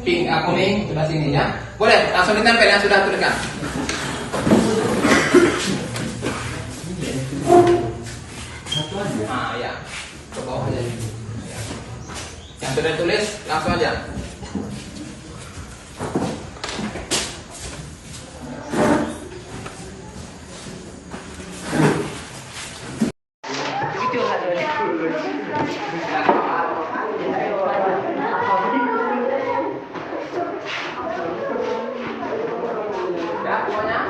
Pink, kuning sebelah sini ya. Boleh langsung ditempel yang sudah tuliskan. Nah, ya. Ke bawah aja. Yang sudah tulis langsung aja. Ya, semuanya.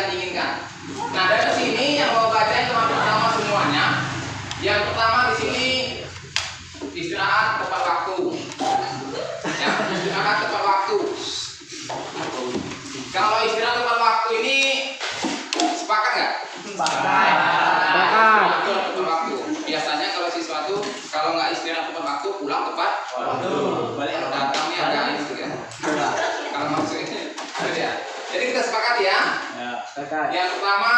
kalian inginkan. Nah, dari sini yang mau baca itu hampir sama semuanya. Yang pertama di sini istirahat tepat waktu. Ya, istirahat tepat waktu. Kalau istirahat tepat waktu ini sepakat nggak? Sepakat. Tepat waktu. Biasanya kalau siswa tuh kalau nggak istirahat tepat waktu pulang tepat waktu. Datangnya agak ini ya. Kalau maksudnya, ya. Jadi kita sepakat ya. Yang pertama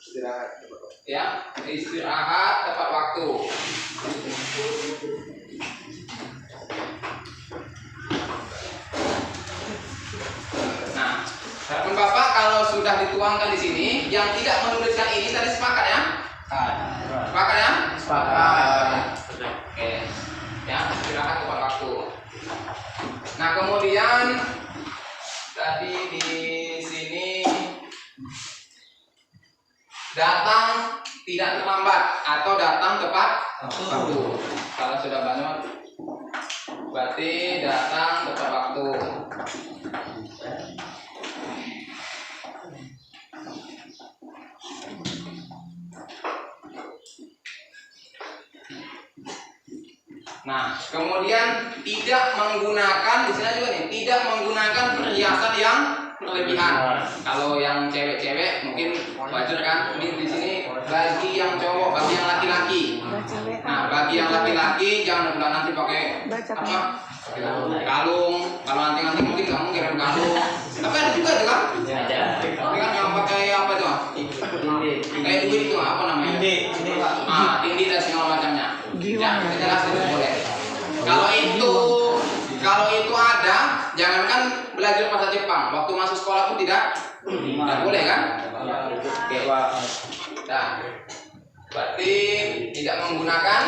istirahat. Ya, istirahat tepat waktu. Nah, harapan Bapak kalau sudah dituangkan di sini, yang tidak menuliskan ini tadi sepakat ya? Sepakat ya? Sepakat. Oke. Ya, istirahat tepat waktu. Nah, kemudian tadi di sini datang tidak terlambat atau datang tepat waktu. Kalau sudah banyak berarti datang tepat waktu. Nah, kemudian tidak menggunakan di sini juga nih, tidak menggunakan perhiasan yang berlebihan. Kalau yang cewek-cewek mungkin wajar kan? Ini di sini bagi yang cowok, bagi yang laki-laki. Nah, bagi yang laki-laki jangan bilang nanti pakai apa? Kalung. Kalau nanti mungkin kamu kirim kalung. Tapi ada juga itu kan? Tapi kan yang pakai apa itu? Kayak duit itu apa namanya? Tindi dan segala macamnya. Ya, kita jelas itu boleh. Kalau itu ada, jangankan belajar bahasa Jepang, waktu masuk sekolah pun tidak boleh kan? Oke. Nah, berarti tidak menggunakan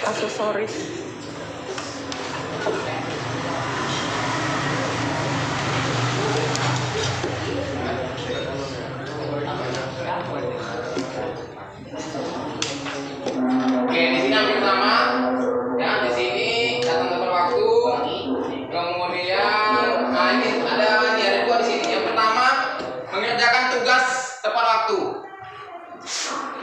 aksesoris. Oke, di sini yang pertama, ya di sini datang tepat waktu. Kemudian, ini ada dua di sini. Yang pertama, mengerjakan tugas tepat waktu.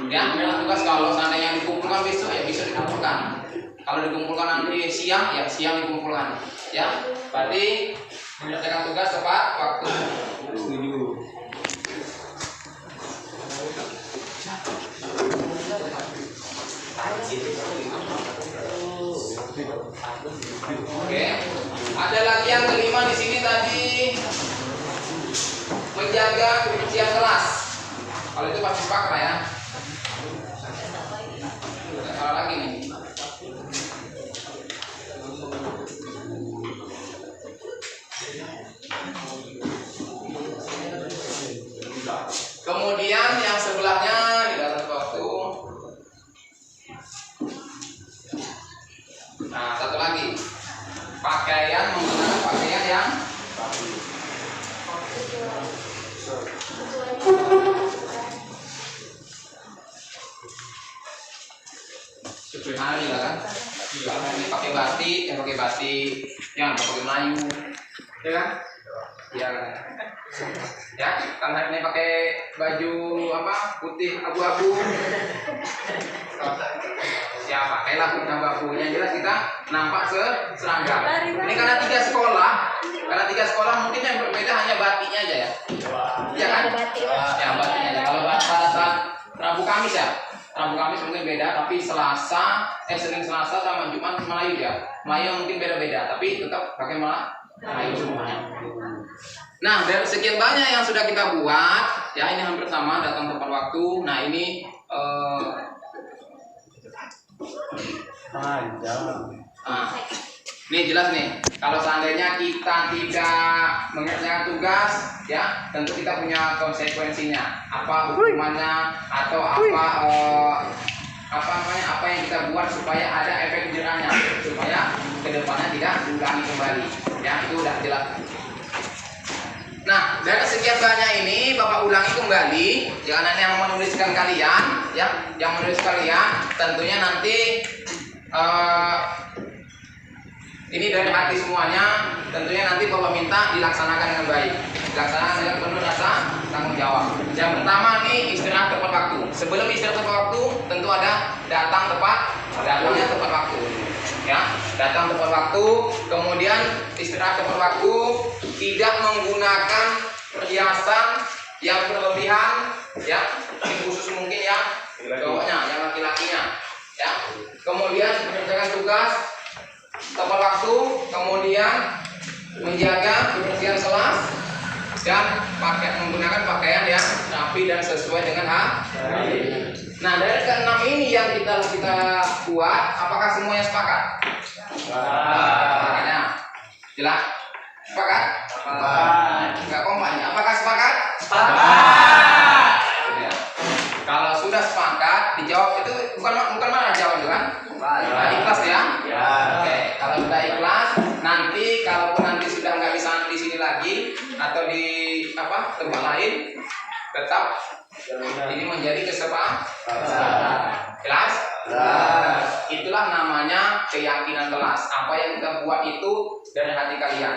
Ya, mengerjakan tugas kalau seandainya dikumpulkan besok ya besok dikumpulkan. Kalau dikumpulkan nanti siang ya siang dikumpulkan. Ya, berarti mengerjakan tugas tepat waktu. Setuju. Oke, ada lagi yang kelima di sini tadi menjaga kebersihan kelas. Kalau itu pasti sepakat ya. Tidak salah lagi nih. Kemudian yang sebelahnya di dalam waktu. Nah, satu lagi, pakaian menggunakan pakaian yang sesuai hari lah kan. Kalau ini pakai batik, yang pakai batik, yang pakai Melayu, ya kan? Ya kan? Ya, karena ini pakai baju apa putih abu-abu. Ya pakailah putih abu-abu. Yang jelas kita nampak seragam. Ini karena tiga sekolah mungkin yang berbeda hanya batiknya aja ya. Iya kan? Ya batiknya aja. Kalau pada saat Rabu Kamis mungkin beda, tapi Senin Selasa sama Jumat Melayu ya. Melayu mungkin beda-beda, tapi tetap pakai Melayu semuanya. Nah, dari sekian banyak yang sudah kita buat, ya ini hampir sama datang tepat waktu. Nah ini ini jelas nih. Kalau seandainya kita tidak mengerjakan tugas, ya tentu kita punya konsekuensinya. Apa hukumannya atau apa yang kita buat supaya ada efek jerahnya, supaya kedepannya tidak diulangi kembali. Ya itu udah jelas. Nah, dari sekian banyak ini Bapak ulangi kembali. Jangan yang menuliskan kalian, ya, yang menulis kalian tentunya nanti Ini dari hati semuanya, tentunya nanti Bapak minta dilaksanakan dengan baik, dilaksanakan dengan penuh rasa tanggung jawab. Yang pertama nih, istirahat tepat waktu. Sebelum istirahat tepat waktu, tentu ada datangnya tepat waktu. Ya, datang tepat waktu, kemudian istirahat tepat waktu, tidak menggunakan perhiasan yang berlebihan, ya, ini khusus mungkin ya cowoknya, yang laki-lakinya, ya. Kemudian mengerjakan tugas tepat waktu, kemudian menjaga kebersihan kelas dan menggunakan pakaian yang rapi dan sesuai dengan hari. Nah, dari keenam ini yang kita buat, apakah semuanya sepakat? Makanya, jelas? Sepakat? Enggak kompak ya? Apakah sepakat? Sepakat. Ya. Kalau sudah sepakat, dijawab itu bukan mana jawab kan? Ikhlas ya? Oke, kalau sudah ikhlas, nanti kalaupun nanti sudah nggak bisa di sini lagi atau di tempat lain, tetap ini menjadi kesepakatan. Jelas? Itulah namanya keyakinan kelas. Apa yang kita buat itu dari hati kalian.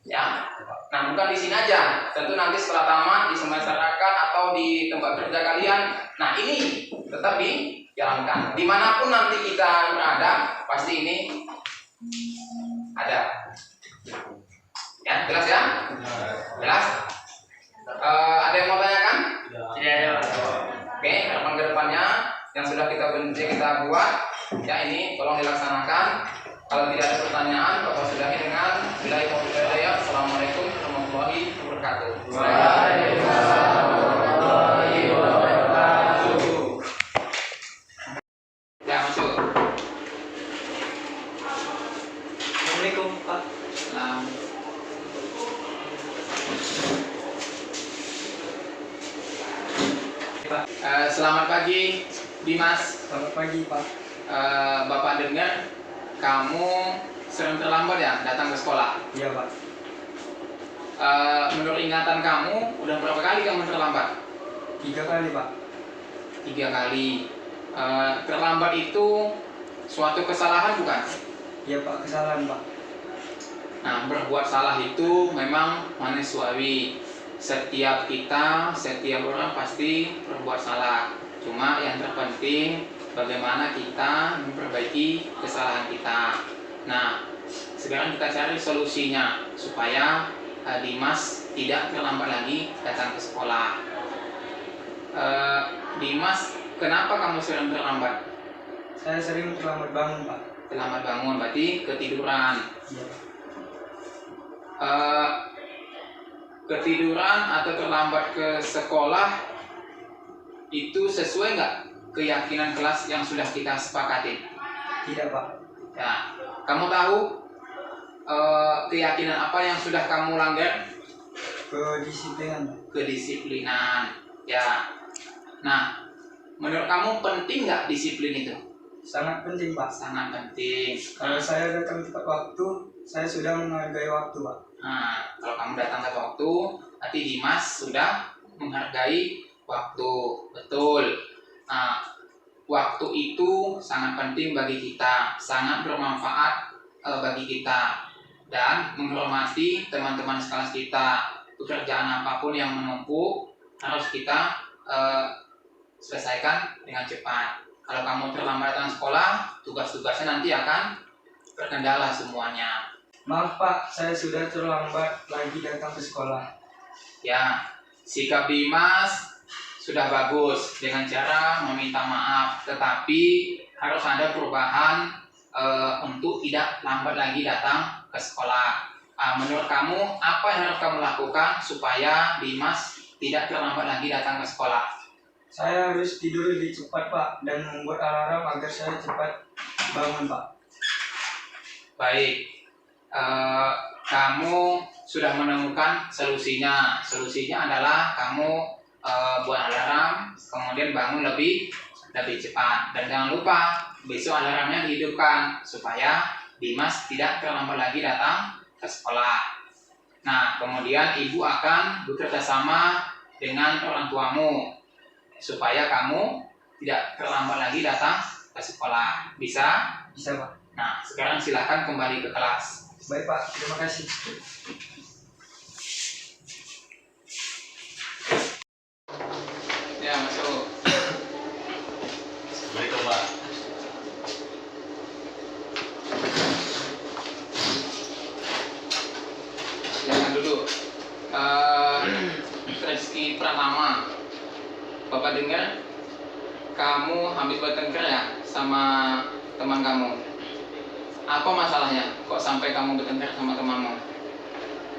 Ya. Nah, bukan di sini aja. Tentu nanti setelah tamat di semester akan atau di tempat kerja kalian. Nah, ini tetap dijalankan. Dimanapun nanti kita berada, pasti ini ada. Ya, jelas ya? Jelas? Ada yang mau tanyakan? Tidak. Oke, harapan ke depannya yang sudah kita buat, ya ini tolong dilaksanakan. Kalau tidak ada pertanyaan, Bapak sudahi dengan Bismillahirrahmanirrahim. Assalamualaikum warahmatullahi wabarakatuh. Waalaikumsalam warahmatullahi wabarakatuh. Ya, masuk. Assalamualaikum Pak. Selamat pagi, Dimas. Selamat pagi Pak. Bapak dengar kamu sering terlambat ya datang ke sekolah. Iya Pak. Menurut ingatan kamu, udah berapa kali kamu terlambat? 3 kali Pak. 3 kali. Terlambat itu suatu kesalahan bukan? Iya Pak, kesalahan Pak. Nah, berbuat salah itu memang manusiawi. Setiap orang pasti berbuat salah. Cuma yang terpenting bagaimana kita memperbaiki kesalahan kita. Nah, sekarang kita cari solusinya supaya Dimas tidak terlambat lagi datang ke sekolah. Dimas, kenapa kamu sering terlambat? Saya sering terlambat bangun Pak. Terlambat bangun berarti ketiduran. Iya. Ketiduran atau terlambat ke sekolah itu sesuai nggak keyakinan kelas yang sudah kita sepakati? Tidak Pak. Ya, kamu tahu keyakinan apa yang sudah kamu langgar? Kedisiplinan. Kedisiplinan. Ya. Nah, menurut kamu penting nggak disiplin itu? Sangat penting Pak. Sangat penting. Kalau saya datang tepat waktu, saya sudah menghargai waktu Pak. Nah, kalau kamu datang tepat waktu, berarti Dimas sudah menghargai waktu. Betul. Nah, waktu itu sangat penting bagi kita, sangat bermanfaat bagi kita, dan menghormati teman-teman sekelas kita. Pekerjaan apapun yang menumpuk harus kita selesaikan dengan cepat. Kalau kamu terlambat datang sekolah, tugas-tugasnya nanti akan terkendala semuanya. Maaf Pak, saya sudah terlambat lagi datang ke sekolah. Ya, sikap Dimas sudah bagus dengan cara meminta maaf, tetapi harus ada perubahan untuk tidak lambat lagi datang ke sekolah. Menurut kamu, apa yang harus kamu lakukan supaya Dimas tidak terlambat lagi datang ke sekolah? Saya harus tidur lebih cepat Pak, dan membuat alarm agar saya cepat bangun Pak. Baik, kamu sudah menemukan solusinya. Solusinya adalah kamu buat alarm, kemudian bangun lebih cepat. Dan jangan lupa besok alarmnya dihidupkan supaya Dimas tidak terlambat lagi datang ke sekolah. Nah, kemudian ibu akan bekerja sama dengan orang tuamu supaya kamu tidak terlambat lagi datang ke sekolah. Bisa? Bisa Pak. Nah, sekarang silakan kembali ke kelas. Baik Pak, terima kasih. Ya, masuk. Assalamualaikum Pak. Silakan dulu. Rizky Pratama, Bapak dengar kamu habis bertengkar ya sama teman kamu. Apa masalahnya? Kok sampai kamu bertengkar sama temanmu?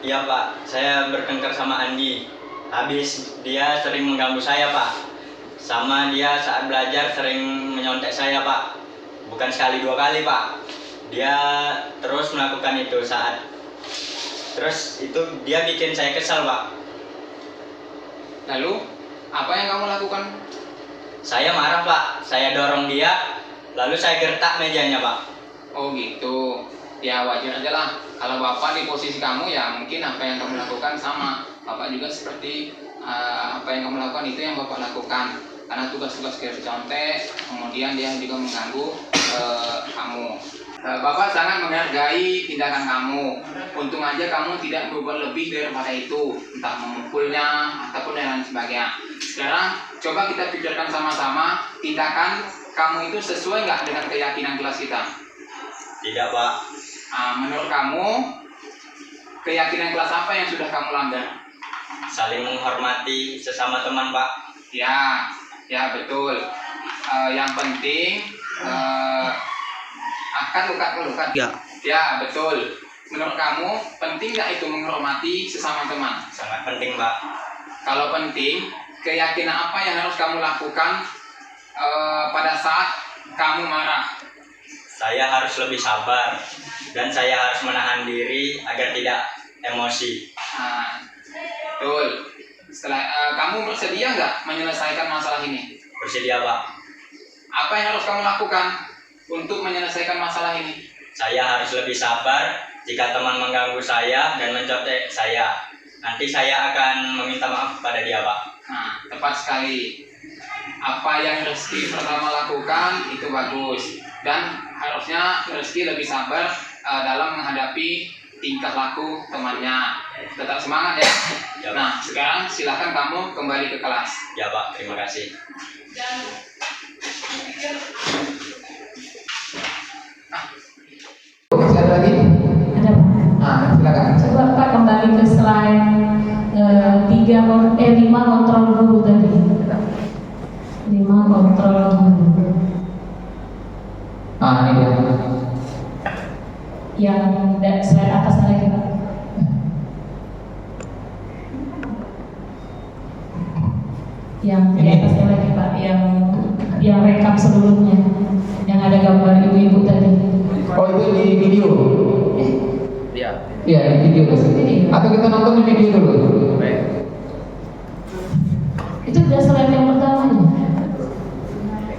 Iya Pak, saya bertengkar sama Andi. Habis dia sering mengganggu saya Pak. Sama dia saat belajar sering menyontek saya Pak. Bukan sekali 2 kali Pak. Dia terus melakukan itu Terus itu dia bikin saya kesal Pak. Lalu, apa yang kamu lakukan? Saya marah Pak, saya dorong dia, lalu saya gertak mejanya Pak. Oh gitu. Ya wajar aja lah. Kalau Bapak di posisi kamu ya mungkin apa yang kamu lakukan sama. Bapak juga seperti apa yang kamu lakukan itu yang Bapak lakukan. Karena tugas-tugas kayak contek, kemudian dia juga mengganggu kamu. Bapak sangat menghargai tindakan kamu. Untung aja kamu tidak berbuat lebih daripada itu, entah memukulnya ataupun dan lain sebagainya. Sekarang coba kita pikirkan sama-sama, tindakan kamu itu sesuai nggak dengan keyakinan kelas kita? Tidak Pak. Menurut kamu keyakinan kelas apa yang sudah kamu langgar? Saling menghormati sesama teman Pak. Ya betul. Yang penting akan luka. Ya betul. Menurut kamu penting nggak itu menghormati sesama teman? Sangat penting Pak. Kalau penting, keyakinan apa yang harus kamu lakukan pada saat kamu marah? Saya harus lebih sabar dan saya harus menahan diri agar tidak emosi. Betul. Setelah kamu bersedia nggak menyelesaikan masalah ini? Bersedia Pak. Apa yang harus kamu lakukan untuk menyelesaikan masalah ini? Saya harus lebih sabar jika teman mengganggu saya dan mencontek saya. Nanti saya akan meminta maaf kepada dia Pak. Nah, tepat sekali. Apa yang Rizky pertama lakukan itu bagus. Dan harusnya Rizky lebih sabar dalam menghadapi tingkah laku temannya. Tetap semangat ya. Ya, nah, sekarang silakan kamu kembali ke kelas. Ya Pak, terima kasih. Masih ada lagi? Ada Pak. Silakan. Coba Pak kembali ke slide 5 kontrol guru tadi. 5 kontrol guru. Ini dia. Yang slide atas lagi Pak. Yang di atasnya lagi Pak, yang rekap sebelumnya, yang ada gambar ibu-ibu tadi. Oh itu di video? Iya di video. Atau kita nonton di video dulu? Itu udah slide yang pertamanya.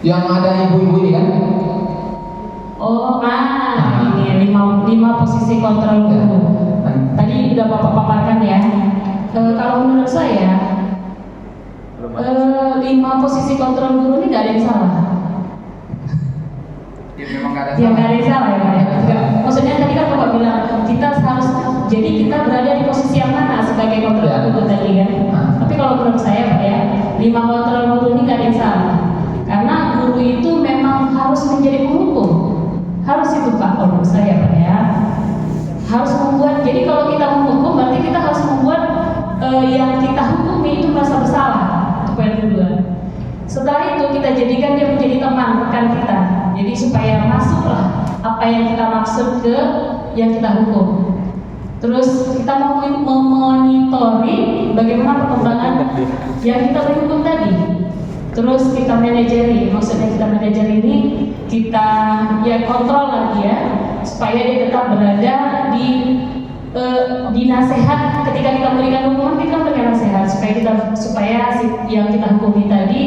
Yang ada ibu-ibu ini kan? Oh, ini 5 posisi kontrol guru. Tadi udah Bapak paparkan ya. Kalau menurut saya 5 posisi kontrol guru ini nggak ada yang salah. Ya, memang nggak ada Ya nggak ada yang salah ya Pak ya. Maksudnya tadi kan Bapak bilang kita harus, jadi kita berada di posisi yang mana sebagai kontrol guru tadi kan. Tapi kalau menurut saya Pak ya, 5 kontrol guru ini nggak ada yang salah. Karena guru itu memang harus menjadi penghukum. Harus itu Pak, kalau menurut saya Pak ya. Harus membuat, jadi kalau kita menghukum berarti kita harus membuat yang kita hukumi itu merasa bersalah. Itu poin kedua. Setelah itu kita jadikan dia menjadi teman, rekan kita. Jadi supaya masuklah apa yang kita maksud ke yang kita hukum. Terus kita mau memonitori bagaimana perkembangan yang kita berhukum tadi. Terus kita manajeri, maksudnya kita manajer ini kita ya kontrol lagi ya, supaya dia tetap berada di nasihat. Ketika kita memberikan hukuman, kita memberikan nasihat supaya yang kita hukumi tadi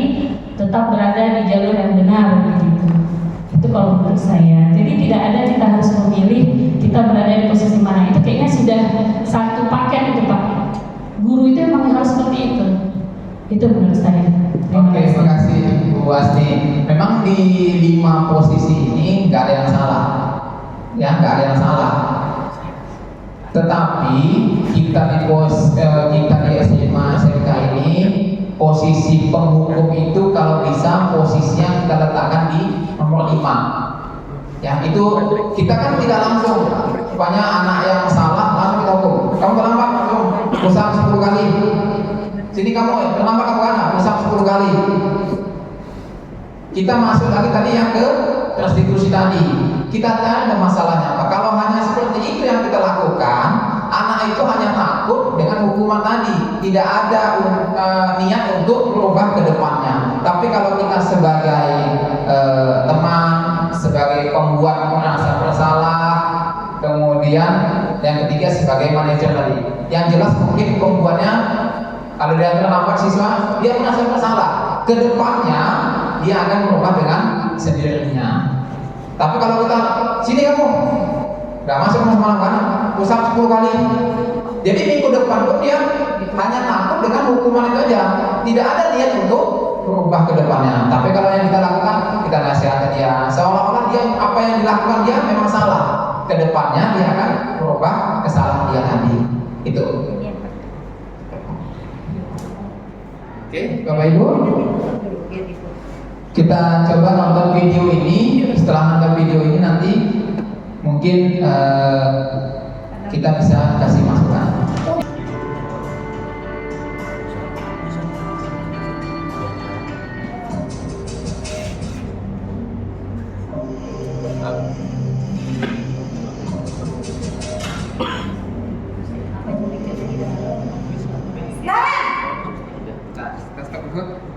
tetap berada di jalur yang benar begitu. Itu kalau menurut saya. Jadi tidak ada kita harus memilih kita berada di posisi mana. Itu kayaknya sudah satu paket itu Pak. Guru itu memang harus seperti itu. Itu menurut saya. Oke, terima kasih Bu Asni. Memang di 5 posisi ini nggak ada yang salah. ya nggak ada yang salah. Tetapi kita di SMA SMK ini posisi penghukum itu kalau bisa posisinya kita letakkan di nomor 5. Ya itu kita kan tidak langsung, banyak anak yang salah langsung kita hukum. Kamu terlambat langsung usap 10 kali. Sini kamu terlambat kamu anak usap 10 kali. Kita masuk lagi tadi yang ke restitusi tadi. Kita tanya masalahnya apa. Kalau hanya seperti itu yang kita lakukan, anak itu hanya takut dengan hukuman tadi, tidak ada niat untuk berubah ke depannya. Tapi kalau kita sebagai teman, sebagai pembuat merasa bersalah, kemudian yang ketiga sebagai manajer tadi, yang jelas mungkin pembuatnya kalau dia terlambat siswa, dia merasa bersalah. Kedepannya dia akan berubah dengan sendirinya. Tapi kalau kita sini kamu nggak masuk malam kan, usap 10 kali. Jadi minggu depan pun dia hanya takut dengan hukuman itu aja, tidak ada niat untuk berubah ke depannya. Tapi kalau yang kita lakukan, kita nasihatkan dia, seolah-olah dia apa yang dilakukan dia memang salah. Ke depannya dia akan berubah kesalahan dia tadi. Itu. Oke, Bapak Ibu. Kita coba nonton video ini. Setelah nonton video ini nanti mungkin kita bisa kasih masukan.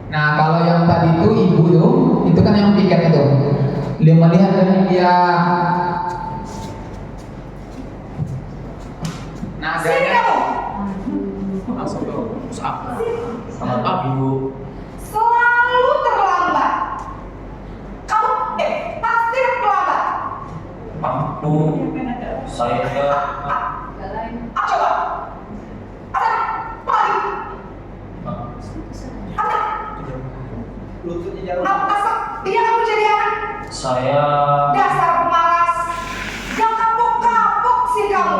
Nah, kalau yang tadi itu ibu itu kan yang piket itu. Dia melihat dan dia nadanya langsung ke pusat. Selamat pagi Bu. Selalu terlambat. Kamu pasti terlambat. Bu, saya Coba. Dia kamu jadi apa? Saya Dasar pemalas. Gak kapok-kapok sih kamu.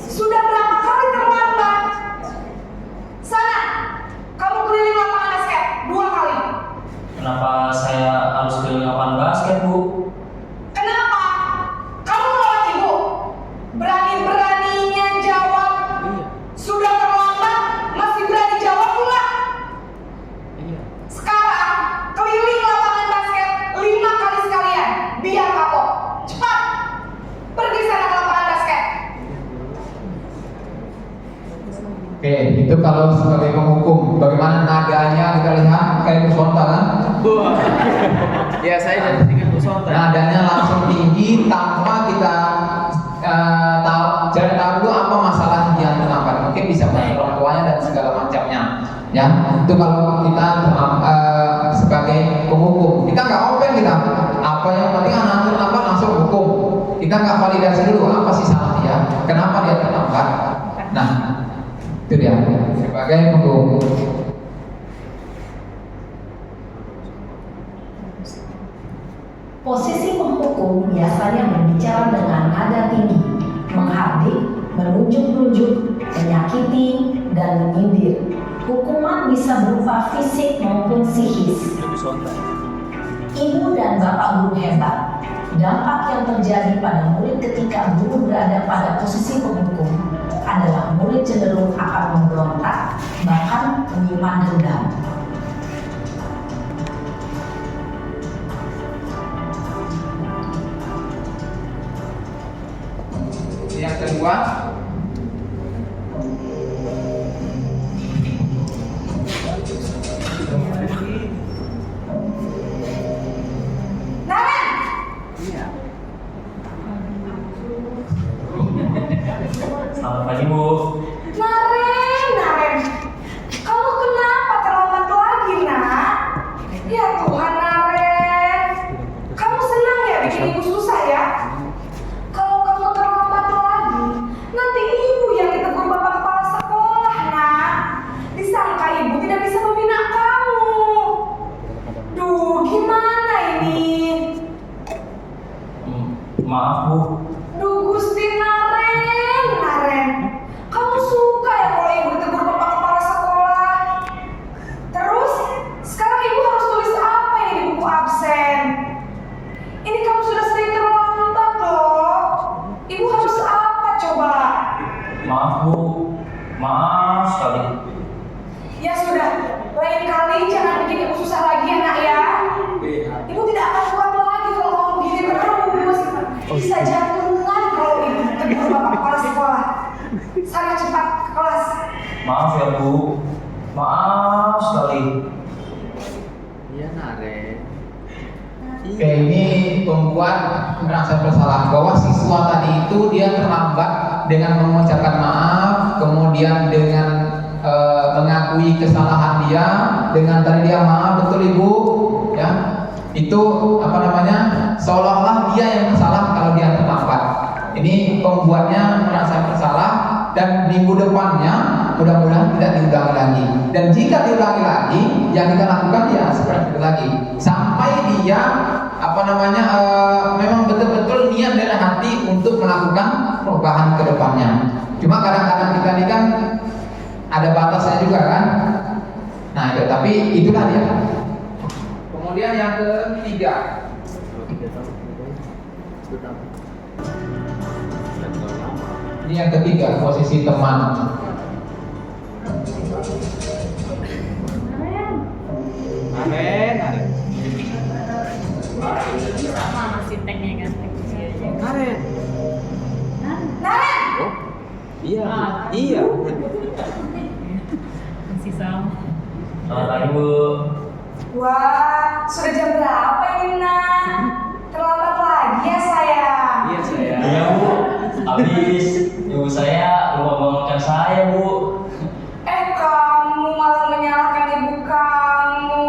Sudah berapa kali terlambat? Sana, kamu keliling lapangan basket 2 kali. Kenapa saya harus keliling lapangan basket, Bu? Kenapa? Kamu melawan ibu. Berani-beraninya jawab. Sudah terlambat, masih berani jawab pula. Sekarang keliling lapangan basket 5 kali sekalian, biar kapok. Cepat, pergi sana ke lapangan basket. Oke, itu kalau sebagai penghukum. Bagaimana nadanya kita lihat kayak Busonta kan? Ya saya dari tingkat Busonta. Nadanya langsung tinggi tanpa kita cari tahu dulu apa masalah yang terlambat. Mungkin bisa bantu orang tuanya dan segala macamnya. Ya, itu kalau kita sebagai penghukum, kita nggak open kita. Apa yang penting anak terlambat langsung hukum. Kita nggak validasi dulu apa sih salah dia, kenapa dia terlambat. Nah, itu dia sebagai penghukum. Posisi penghukum biasanya berbicara dengan nada tinggi, menghardik, menunjuk-nunjuk, menyakiti, dan menyindir. Hukuman bisa berupa fisik maupun psikis. Ibu dan bapak guru hebat. Dampak yang terjadi pada murid ketika guru berada pada posisi penghukum adalah murid cenderung akan memberontak, bahkan menyimpan dendam. Yang kedua, selamat pagi Bu. Naren, kamu kenapa terlambat lagi, nak? Ya Tuhan, Naren, kamu senang ya bikin ibu susah ya? Kalau kamu terlambat lagi, Bu, maaf sekali. Ya sudah, lain kali jangan bikin ibu susah lagi ya nak ya. Ibu tidak akan kuat lagi kalau kamu begini terus. Bisa jantungan kalau ibu tegur bapak kepala sekolah. Sana cepat ke kelas. Maaf ya Bu, maaf sekali. Iya Naren. Oke, ini pembuat merasa bersalah bahwa siswa tadi itu dia terlambat dengan mengucapkan maaf, kemudian dengan mengakui kesalahan dia, dengan tadi dia maaf betul ibu, ya itu seolah-olah dia yang bersalah kalau dia terlambat. Ini pembuatnya merasa bersalah dan minggu depannya mudah-mudahan tidak diulangi lagi. Dan jika diulangi lagi, yang kita lakukan ya seperti itu lagi sampai dia memang betul-betul niat dari hati untuk melakukan perubahan ke depannya. Cuma kadang-kadang kita ini kan ada batasnya juga kan. Nah itu, tapi itulah dia. Kemudian yang ketiga, ini yang ketiga, posisi teman. Amin. Sama masih tagnya kan. Naren. Naren. Oh, iya. Masih sama. Selamat pagi Bu. Wah, sudah jam berapa ini nak? Terlambat lagi ya sayang. Iya sayang. Iya Bu, habis ibu saya lupa bangunkan saya Bu. Kamu malah menyalahkan ibu kamu.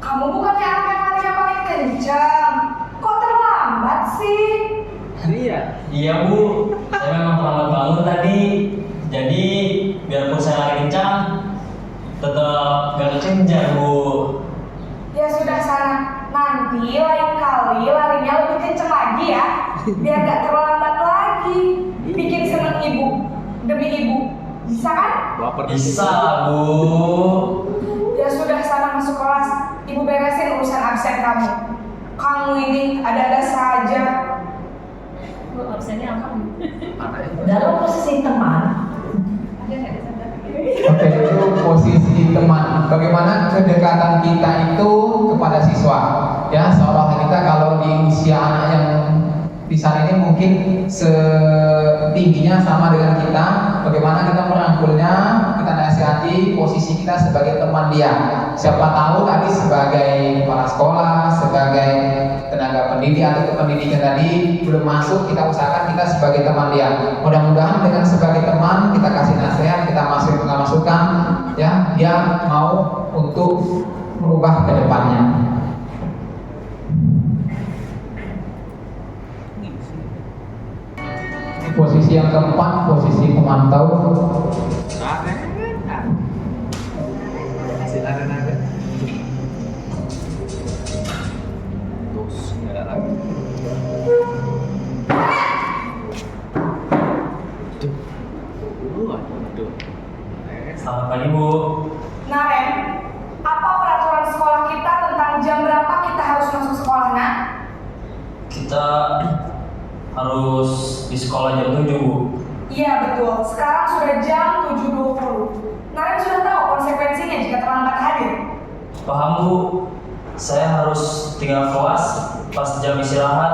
Kamu bukannya anak yang larinya paling kencang. Kok terlambat sih? Iya Bu, saya memang terlambat bangun tadi. Jadi biarpun saya lari kencang, tetap gak kekejar Bu. Ya sudah sana. Nanti lain kali larinya lebih kencang lagi ya. Biar gak terlambat lagi. Bikin seneng ibu demi ibu. Bisa kan? Bisa Bu. Ya sudah sana masuk kelas. Ibu beresin urusan absen kamu. Kamu ini ada-ada saja. Bu, absennya apa? Dalam posisi teman, Oke, itu posisi teman. Bagaimana kedekatan kita itu kepada siswa? Ya, seolah kita kalau di usia anak yang di sana ini mungkin setingginya sama dengan kita. Bagaimana kita merangkulnya, kita nasihati posisi kita sebagai teman dia. Siapa tahu tadi sebagai kepala sekolah, sebagai tenaga pendidik atau kependidikan tadi belum masuk, kita usahakan kita sebagai teman dia. Mudah-mudahan dengan sebagai teman kita kasih nasihat, kita masukan, ya dia mau untuk merubah ke depannya. Posisi yang keempat, posisi pemantau. Masih ada. Terus nggak ada lagi. Selamat pagi Bu. Naren, apa peraturan sekolah kita tentang jam berapa kita harus masuk sekolah, nak? Kita harus di sekolah jam 7 Bu. Iya betul, sekarang sudah jam 7.20. Naren sudah tahu konsekuensinya jika terlambat hadir. Paham Bu, saya harus tinggal kelas pas jam istirahat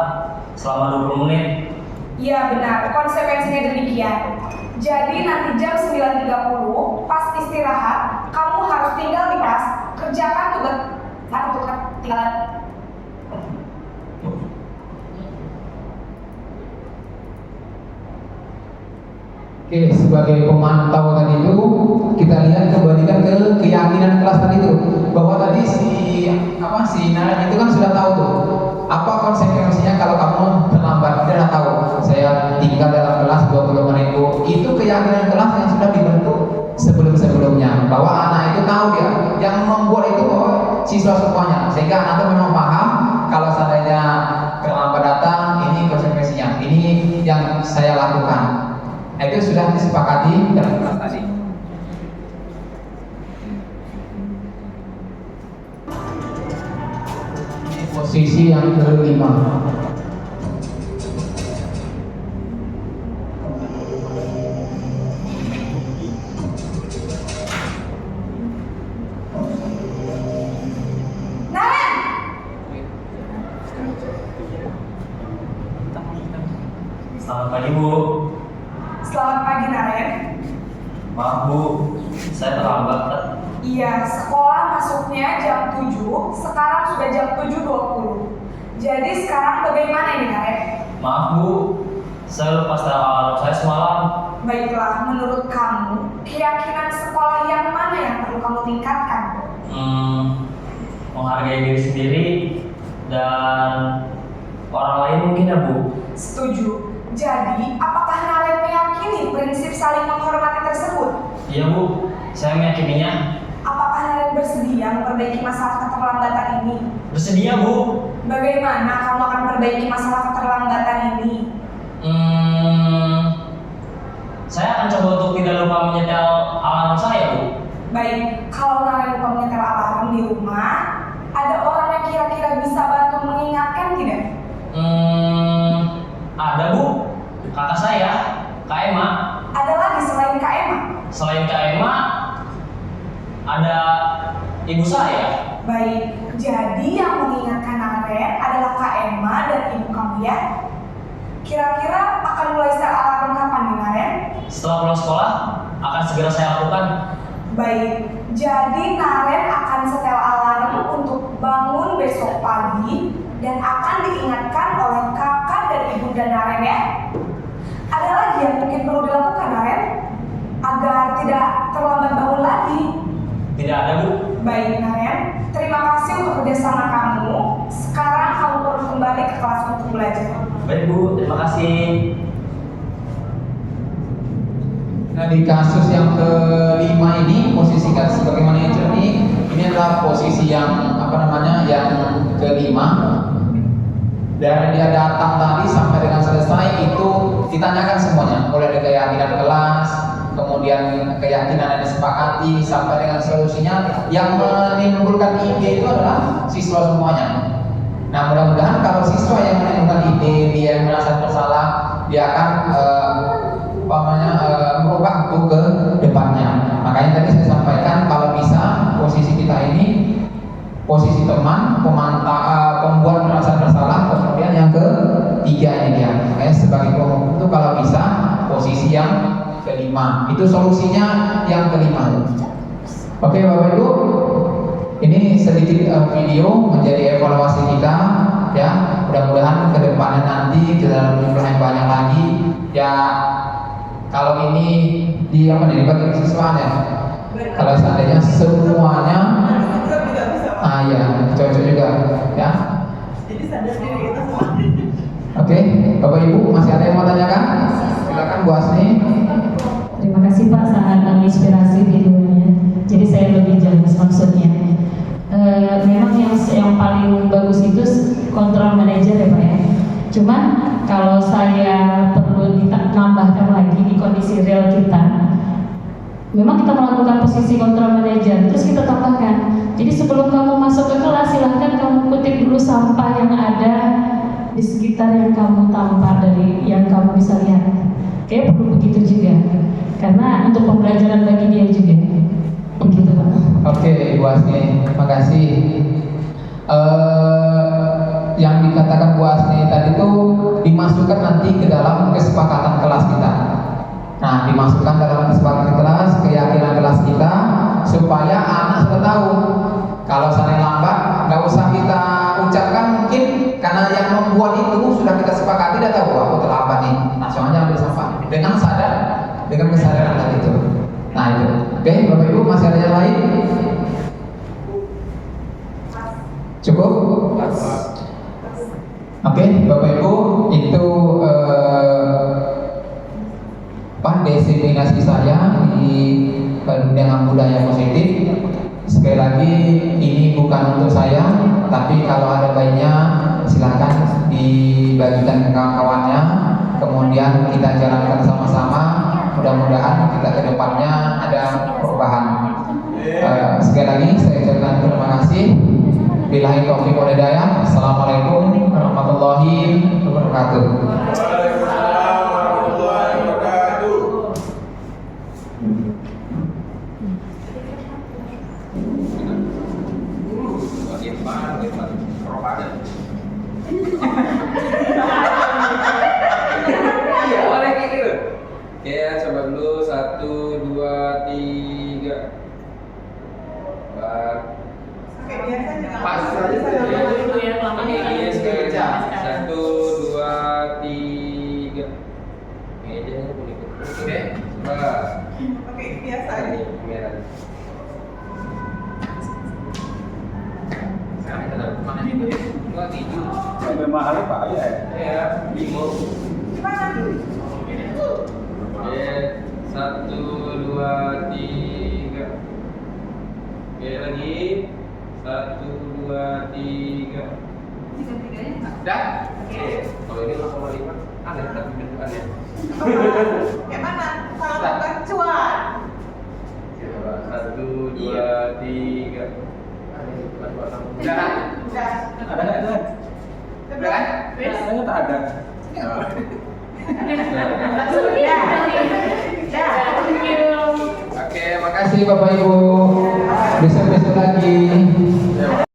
selama 20 menit. Iya benar, konsekuensinya demikian. Jadi nanti jam 9.30 pas istirahat, kamu harus tinggal di kelas, kerjakan tugas untuk ketinggalan. Oke, sebagai pemantau tadi itu kita lihat kembalikan ke keyakinan kelas tadi itu, bahwa tadi si Naren itu kan sudah tahu tuh apa konsekuensinya kalau kamu terlambat. Dia sudah tahu saya tinggal dalam kelas 20 menit Bu. Itu keyakinan kelas yang sudah dibentuk sebelum-sebelumnya, bahwa anak itu tahu dia yang membuat itu siswa semuanya, sehingga anak itu memang paham kalau seandainya terlambat datang ini konsekuensinya, ini yang saya lakukan. Itu sudah disepakati dalam kelas tadi. Ini posisi yang kelima. Maaf Bu, saya terlambat. Iya, sekolah masuknya jam 7, sekarang sudah jam 7.20. Jadi sekarang bagaimana ini Karen? Maaf Bu, saya lupa setel alarm saya semalam. Baiklah, menurut kamu, keyakinan sekolah yang mana yang perlu kamu tingkatkan? Menghargai diri sendiri dan orang lain mungkin ya Bu. Setuju. Jadi, apakah Naren meyakini prinsip saling menghormati tersebut? Iya Bu, saya meyakininya. Apakah Naren bersedia memperbaiki masalah keterlambatan ini? Bersedia Bu. Bagaimana kamu akan memperbaiki masalah keterlambatan ini? Saya akan coba untuk tidak lupa menyetel alarm saya Bu. Baik, kalau Naren lupa menyetel alarm di rumah, ada orang yang kira-kira bisa bantu mengingatkan tidak? Ada Bu, kakak saya, Kak Emma. Ada lagi selain Kak Emma? Selain Kak Emma, ada ibu saya. Baik, jadi yang mengingatkan Naren adalah Kak Emma dan ibu kamu ya? Kira-kira akan mulai setel alarm kapan nih Naren? Setelah pulang sekolah, akan segera saya lakukan. Baik, jadi Naren akan setel alarm untuk bangun besok pagi dan akan diingatkan oleh kakak dan ibunda Naren ya. Ada lagi yang mungkin perlu dilakukan Naren agar tidak terlambat bangun lagi? Tidak ada Bu. Baik Naren, terima kasih untuk kerjasama kamu. Sekarang kamu perlu kembali ke kelas untuk belajar. Baik Bu, terima kasih. Nah, di kasus yang kelima ini, posisi sebagai manajer ini adalah posisi yang yang kelima. Dari dia datang tadi sampai dengan selesai itu ditanyakan semuanya, mulai dari keyakinan kelas, kemudian keyakinan yang disepakati sampai dengan solusinya. Yang menimbulkan ide itu adalah siswa semuanya. Nah, mudah-mudahan kalau siswa yang menimbulkan ide, dia yang merasa bersalah, dia akan merubah itu ke depannya. Makanya tadi saya sampaikan kalau bisa posisi kita ini posisi teman, pembuat merasa bersalah, kemudian yang ketiga ini dia. Makanya sebagai kelompok itu kalau bisa posisi yang kelima. Itu solusinya yang kelima. Oke Bapak Ibu, ini sedikit video menjadi evaluasi kita ya. Mudah-mudahan ke depannya nanti kita jumlah yang banyak lagi ya. Kalau ini dibagi siswanya, kalau seandainya semuanya, ya cocok juga, ya. Jadi sadar diri kita semua. Oke, Bapak Ibu masih ada yang mau tanyakan? Silakan Bu Asni. Terima kasih Pak, sangat menginspirasi videonya. Jadi saya lebih jelas maksudnya. Memang yang paling bagus itu control manager ya Pak ya. Cuman kalau saya perlu ditambahkan lagi di kondisi real kita, memang kita melakukan posisi control manager, terus kita tambahkan. Jadi sebelum kamu masuk ke kelas, silahkan kamu kutip dulu sampah yang ada di sekitar yang kamu tampar dari yang kamu bisa lihat. Kayak perlu begitu juga, karena untuk pembelajaran bagi dia juga. Begitu Pak. Oke Bu Asni, terima kasih. Yang dikatakan Bu Asni tadi itu dimasukkan nanti ke dalam kesepakatan kelas kita. Nah, dimasukkan dalam kesepakatan kelas, keyakinan kelas kita, supaya anak sudah tahu kalau saling lambat, nggak usah kita ucapkan mungkin karena yang membuat itu sudah kita sepakati, dia tahu aku terlambat nih, nah soalnya ambil sampah dengan sadar, dengan kesadaran tadi itu. Nah itu, oke Bapak Ibu masih ada yang lain? Cukup? Oke, Bapak Ibu, itu desiminasi saya di dengan budaya positif. Sekali lagi, ini bukan untuk saya, tapi kalau ada baiknya silahkan dibagikan ke kawan-kawannya. Kemudian kita jalankan sama-sama. Mudah-mudahan kita ke depannya ada perubahan. Sekali lagi saya ucapkan terima kasih. Billahi taufiq wal hidayah. Assalamualaikum warahmatullahi wabarakatuh. Ya, coba dulu 1, 2 biasa ini. Sekarang kita dapat mana nih? 27. Sampai mahal Pak ya. Iya, 5. Gimana? Oke, 1, 2, 3. Oke, lagi. 1, 2, 3. Tiga-tiganya enggak? Dah. Oke. Kalau ini 0,5 aneh tapi bentukannya. Gimana? Kalau bancuan. 1, 2, 3. Aneh bentukan warna. Udah. Udah. Ada nggak tuh? Udah kan? Ada tak ada? Oke, makasih Bapak Ibu. Besok-besok lagi.